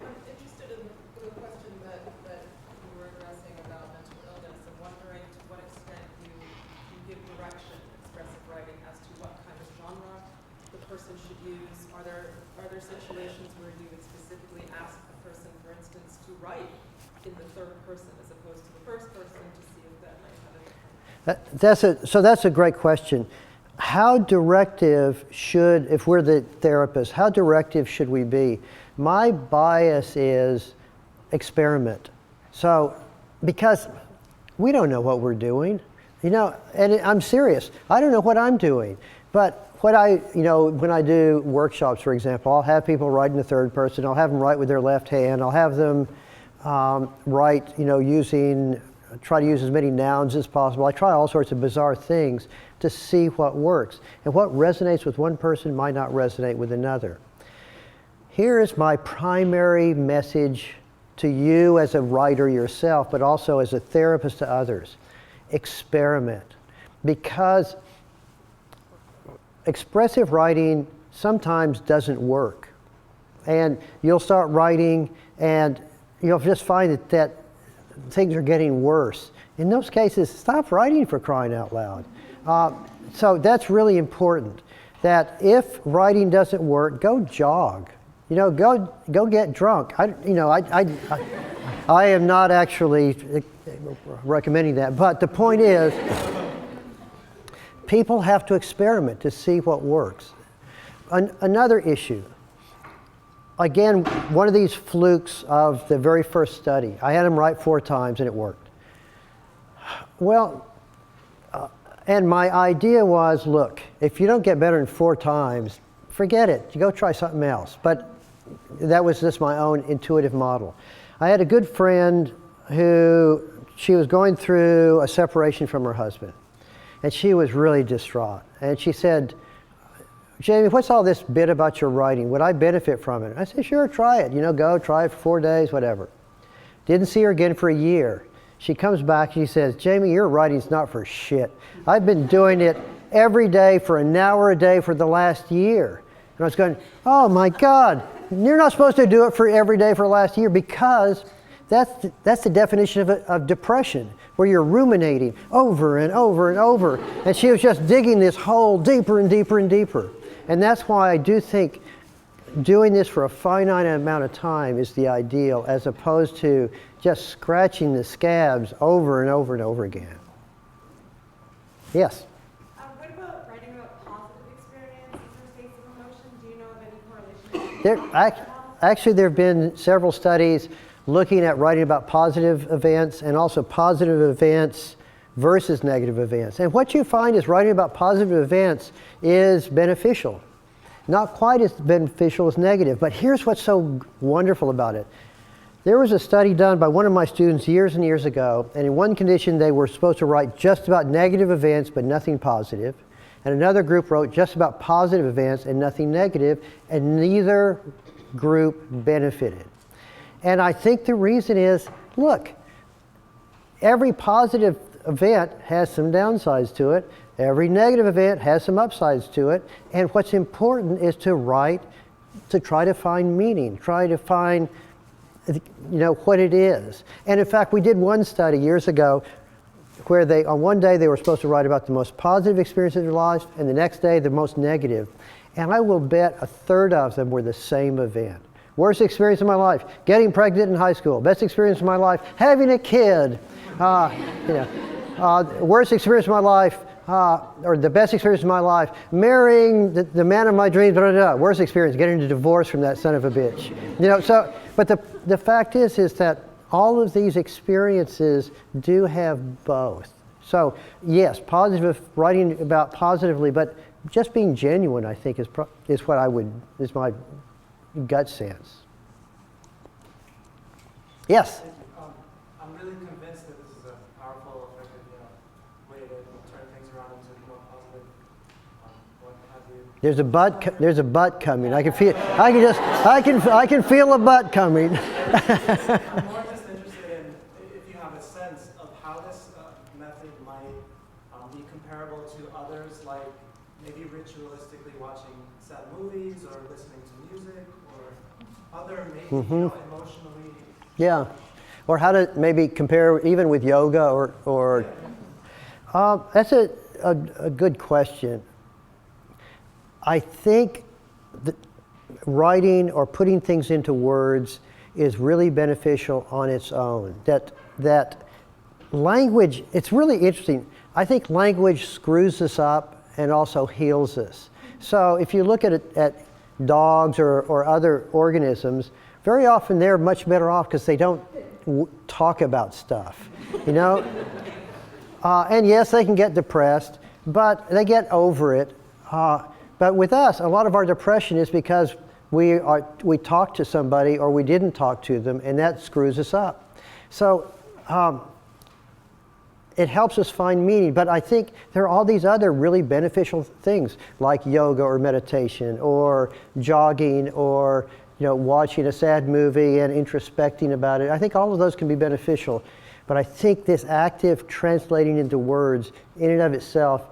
I'm interested in the question that you were addressing about mental illness and wondering to what extent you give direction in expressive writing as to what kind of genre the person should use. Are there situations where you would specifically ask the person, for instance, to write in the third person as opposed to the first person to see if that might have a So that's a great question. How directive should, if we're the therapist, how directive should we be? My bias is experiment. So, because we don't know what we're doing, and I'm serious. I don't know what I'm doing. But when I do workshops, for example, I'll have people write in the third person. I'll have them write with their left hand. I'll have them write, try to use as many nouns as possible. I try all sorts of bizarre things to see what works. And what resonates with one person might not resonate with another. Here is my primary message to you as a writer yourself, but also as a therapist to others. Experiment. Because expressive writing sometimes doesn't work. And you'll start writing and you'll just find that things are getting worse. In those cases, stop writing, for crying out loud. So that's really important, that if writing doesn't work, go jog. Go get drunk. I am not actually recommending that, but the point is, people have to experiment to see what works. Another issue, again, one of these flukes of the very first study. I had him write 4 times and it worked. Well, and my idea was, look, if you don't get better than 4 times, forget it. You go try something else. But that was just my own intuitive model. I had a good friend who, she was going through a separation from her husband. And she was really distraught. And she said, Jamie, what's all this bit about your writing? Would I benefit from it? I said, sure, try it. You know, go, try it for 4 days, whatever. Didn't see her again for a year. She comes back and she says, Jamie, your writing's not for shit. I've been doing it every day for an hour a day for the last year. And I was going, oh my God, you're not supposed to do it for every day for the last year, because that's the definition of depression, where you're ruminating over and over and over. And she was just digging this hole deeper and deeper and deeper. And that's why I do think doing this for a finite amount of time is the ideal, as opposed to just scratching the scabs over and over and over again. Yes? What about writing about positive experiences or states of emotion? Do you know of any correlation? Actually, there have been several studies looking at writing about positive events and also positive events versus negative events. And what you find is writing about positive events is beneficial. Not quite as beneficial as negative, but here's what's so wonderful about it. There was a study done by one of my students years and years ago, and in one condition they were supposed to write just about negative events but nothing positive, and another group wrote just about positive events and nothing negative, and neither group benefited. And I think the reason is, look, every positive event has some downsides to it. Every negative event has some upsides to it. And what's important is to write, to try to find meaning, try to find, what it is. And in fact, we did one study years ago where on one day they were supposed to write about the most positive experiences of their lives, and the next day the most negative. And I will bet 1/3 of them were the same event. Worst experience of my life, getting pregnant in high school. Best experience of my life, having a kid. Worst experience of my life, or the best experience of my life, marrying the man of my dreams. Blah, blah, blah. Worst experience, getting a divorce from that son of a bitch. But the fact is that all of these experiences do have both. So yes, positive, writing about positively, but just being genuine, I think, is my gut sense. Yes? I'm really convinced that this is a powerful, effective way to turn things around into more positive. What have you? There's a butt coming. I can feel. I can feel a butt coming. I'm more just interested in if you have a sense of how this method might be comparable to others, like maybe ritualistically watching sad movies or listening to music, or other maybe emotionally. Yeah, or how to maybe compare even with yoga or. That's a good question. I think that writing or putting things into words is really beneficial on its own. That language, it's really interesting. I think language screws us up and also heals us. So if you look at dogs or other organisms, very often they're much better off because they don't talk about stuff, and yes, they can get depressed, but they get over it. But with us, a lot of our depression is because we talked to somebody or we didn't talk to them, and that screws us up. So it helps us find meaning. But I think there are all these other really beneficial things like yoga or meditation or jogging or watching a sad movie and introspecting about it. I think all of those can be beneficial. But I think this active translating into words in and of itself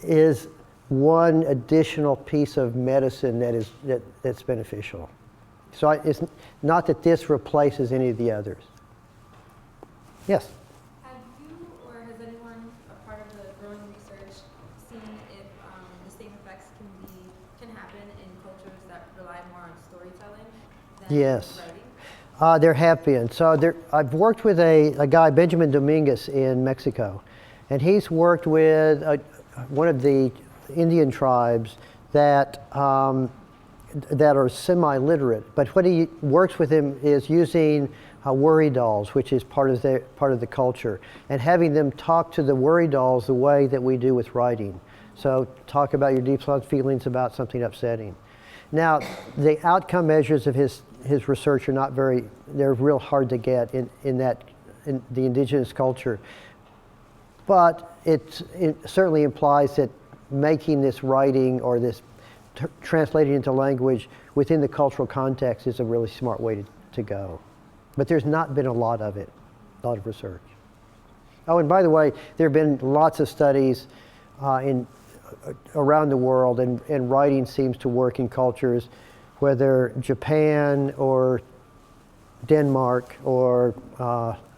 is one additional piece of medicine that's beneficial. So it's not that this replaces any of the others. Yes? Have you or has anyone, a part of the growing research, seen if the same effects can happen in cultures that rely more on storytelling than Yes. writing? There have been. So I've worked with a guy, Benjamin Dominguez, in Mexico. And he's worked with one of the Indian tribes that that are semi-literate. But what he works with him is using worry dolls, which is part of the culture, and having them talk to the worry dolls the way that we do with writing. So talk about your deep thought feelings about something upsetting. Now, the outcome measures of his research are not very, they're real hard to get in the indigenous culture. But it certainly implies that making this writing or this translating into language within the cultural context is a really smart way to go. But there's not been a lot of it, a lot of research. Oh, and by the way, there have been lots of studies around the world, and writing seems to work in cultures, whether Japan or Denmark or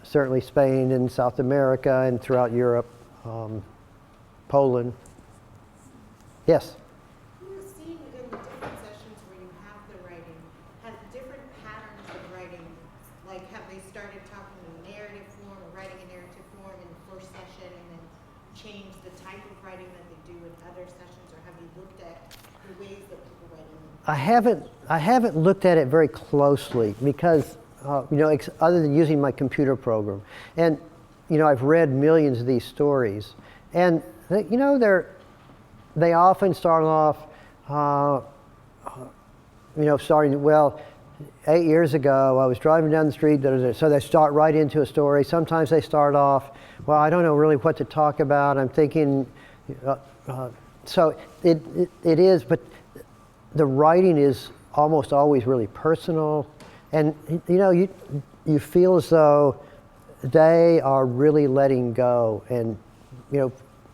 certainly Spain and South America and throughout Europe, Poland. Yes? You're seeing in the different sessions where you have the writing, have different patterns of writing, like have they started talking in narrative form or writing in narrative form in the first session and then changed the type of writing that they do in other sessions, or have you looked at the ways that people write in them? I haven't looked at it very closely because, other than using my computer program. And, I've read millions of these stories. And, they often start off, well, 8 years ago, I was driving down the street, so they start right into a story. Sometimes they start off, well, I don't know really what to talk about. I'm thinking, so it is, but the writing is almost always really personal. And, you feel as though they are really letting go and,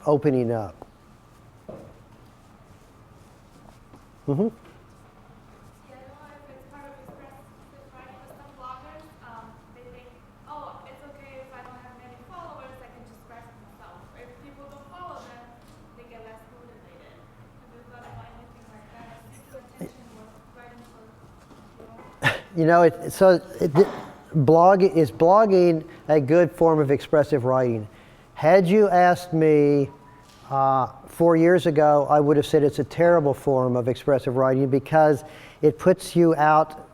opening up. Mm-hmm. Yeah, I don't know if it's part of expressive writing with some bloggers. They think, oh, it's okay if I don't have many followers, I can just express myself. Or if people don't follow them, they get less motivated. Have you thought about anything like that? Seek your attention with writing for Is blogging a good form of expressive writing? Had you asked me 4 years ago, I would have said it's a terrible form of expressive writing because it puts you out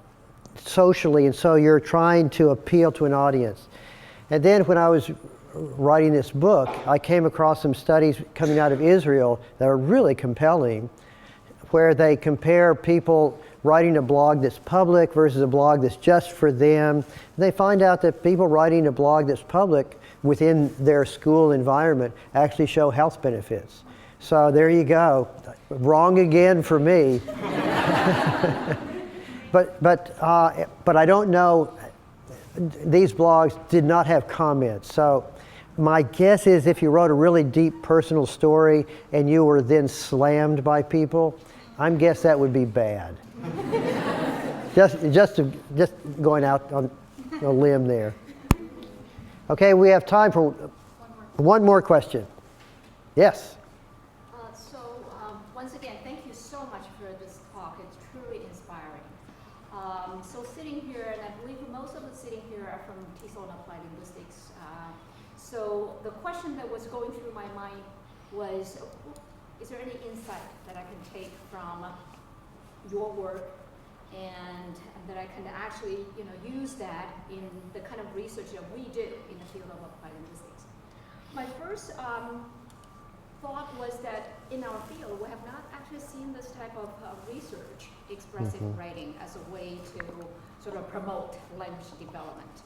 socially, and so you're trying to appeal to an audience. And then when I was writing this book, I came across some studies coming out of Israel that are really compelling, where they compare people writing a blog that's public versus a blog that's just for them. And they find out that people writing a blog that's public within their school environment actually show health benefits. So there you go. Wrong again for me. But I don't know. These blogs did not have comments. So my guess is if you wrote a really deep personal story and you were then slammed by people, I'm guess that would be bad. just going out on a limb there. Okay, we have time for one more question. Yes. Once again, thank you so much for this talk. It's truly inspiring. So sitting here, and I believe most of us sitting here are from TESOL and Applied Linguistics. So the question that was going through my mind was, is there any insight that I can take from your work and that I can actually use that in the kind of research that we do in the field of applied linguistics? My first thought was that in our field, we have not actually seen this type of research, expressive writing, as a way to sort of promote language development.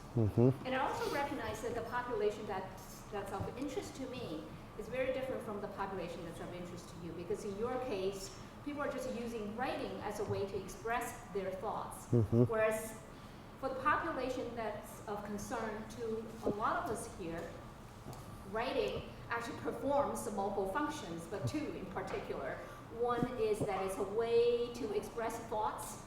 And I also recognize that the population that's of interest to me is very different from the population that's of interest to you, because in your case, people are just using writing as a way to express their thoughts. Whereas for the population that's of concern to a lot of us here, writing actually performs multiple functions, but two in particular. One is that it's a way to express thoughts.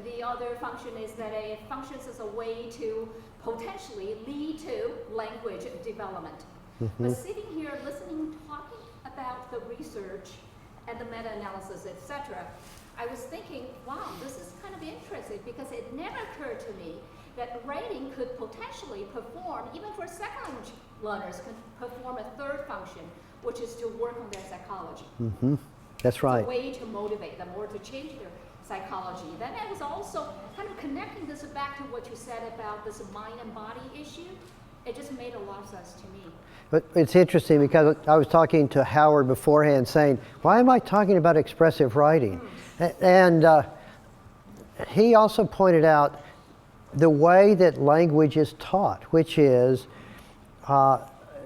The other function is that it functions as a way to potentially lead to language development. But sitting here listening, talking about the research and the meta-analysis, etc., I was thinking, wow, this is kind of interesting, because it never occurred to me that writing could potentially perform, even for second language learners, could perform a third function, which is to work on their psychology. That's right. It's a way to motivate them or to change their psychology. Then I was also kind of connecting this back to what you said about this mind and body issue. It just made a lot of sense to me. But it's interesting because I was talking to Howard beforehand saying, why am I talking about expressive writing? And he also pointed out the way that language is taught, which is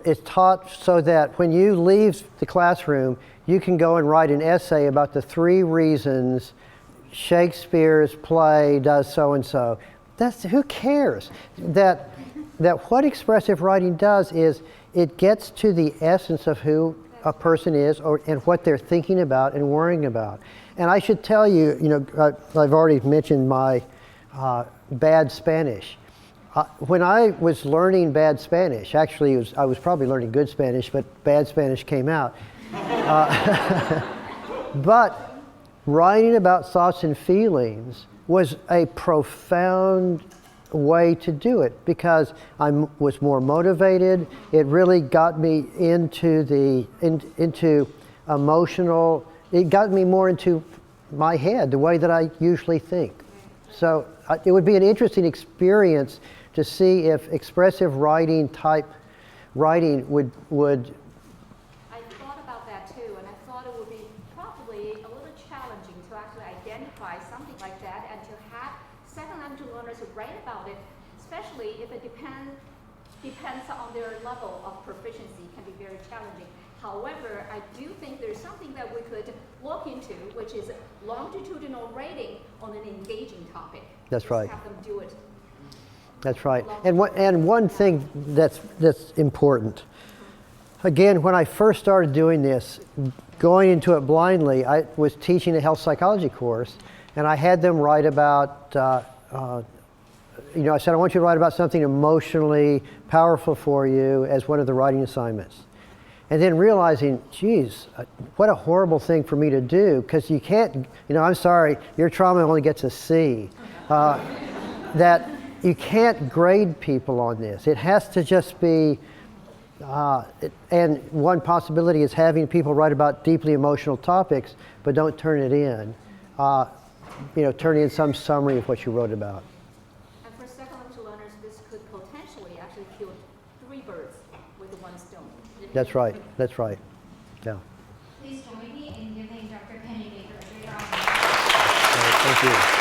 it's taught so that when you leave the classroom, you can go and write an essay about the 3 reasons Shakespeare's play does so and so. That's, who cares? That what expressive writing does is it gets to the essence of who a person is and what they're thinking about and worrying about. And I should tell you, I've already mentioned my bad Spanish. When I was learning bad Spanish, actually I was probably learning good Spanish, but bad Spanish came out. But writing about thoughts and feelings was a profound way to do it because I was more motivated. It really got me into into emotional. It got me more into my head, the way that I usually think. So it would be an interesting experience to see if expressive writing type writing would. I thought about that too, and I thought it would be probably a little challenging to actually identify something like that and to have second language learners write about it, especially if it depends on their level of proficiency, can be very challenging. However, I do think there's something that we could look into, which is longitudinal rating on an engaging topic. That's right. Have them do it. That's right. And one thing that's important. Again, when I first started doing this, going into it blindly, I was teaching a health psychology course, and I had them write about, I said, I want you to write about something emotionally powerful for you as one of the writing assignments. And then realizing, geez, what a horrible thing for me to do, because you can't, I'm sorry, your trauma only gets a C. That you can't grade people on this. It has to just be, and one possibility is having people write about deeply emotional topics, but don't turn it in. Turn in some summary of what you wrote about. And for second language learners, this could potentially actually kill 3 birds with one stone. That's right. That's right. Yeah. Please join me in giving Dr. Pennebaker a great round of applause. Thank you.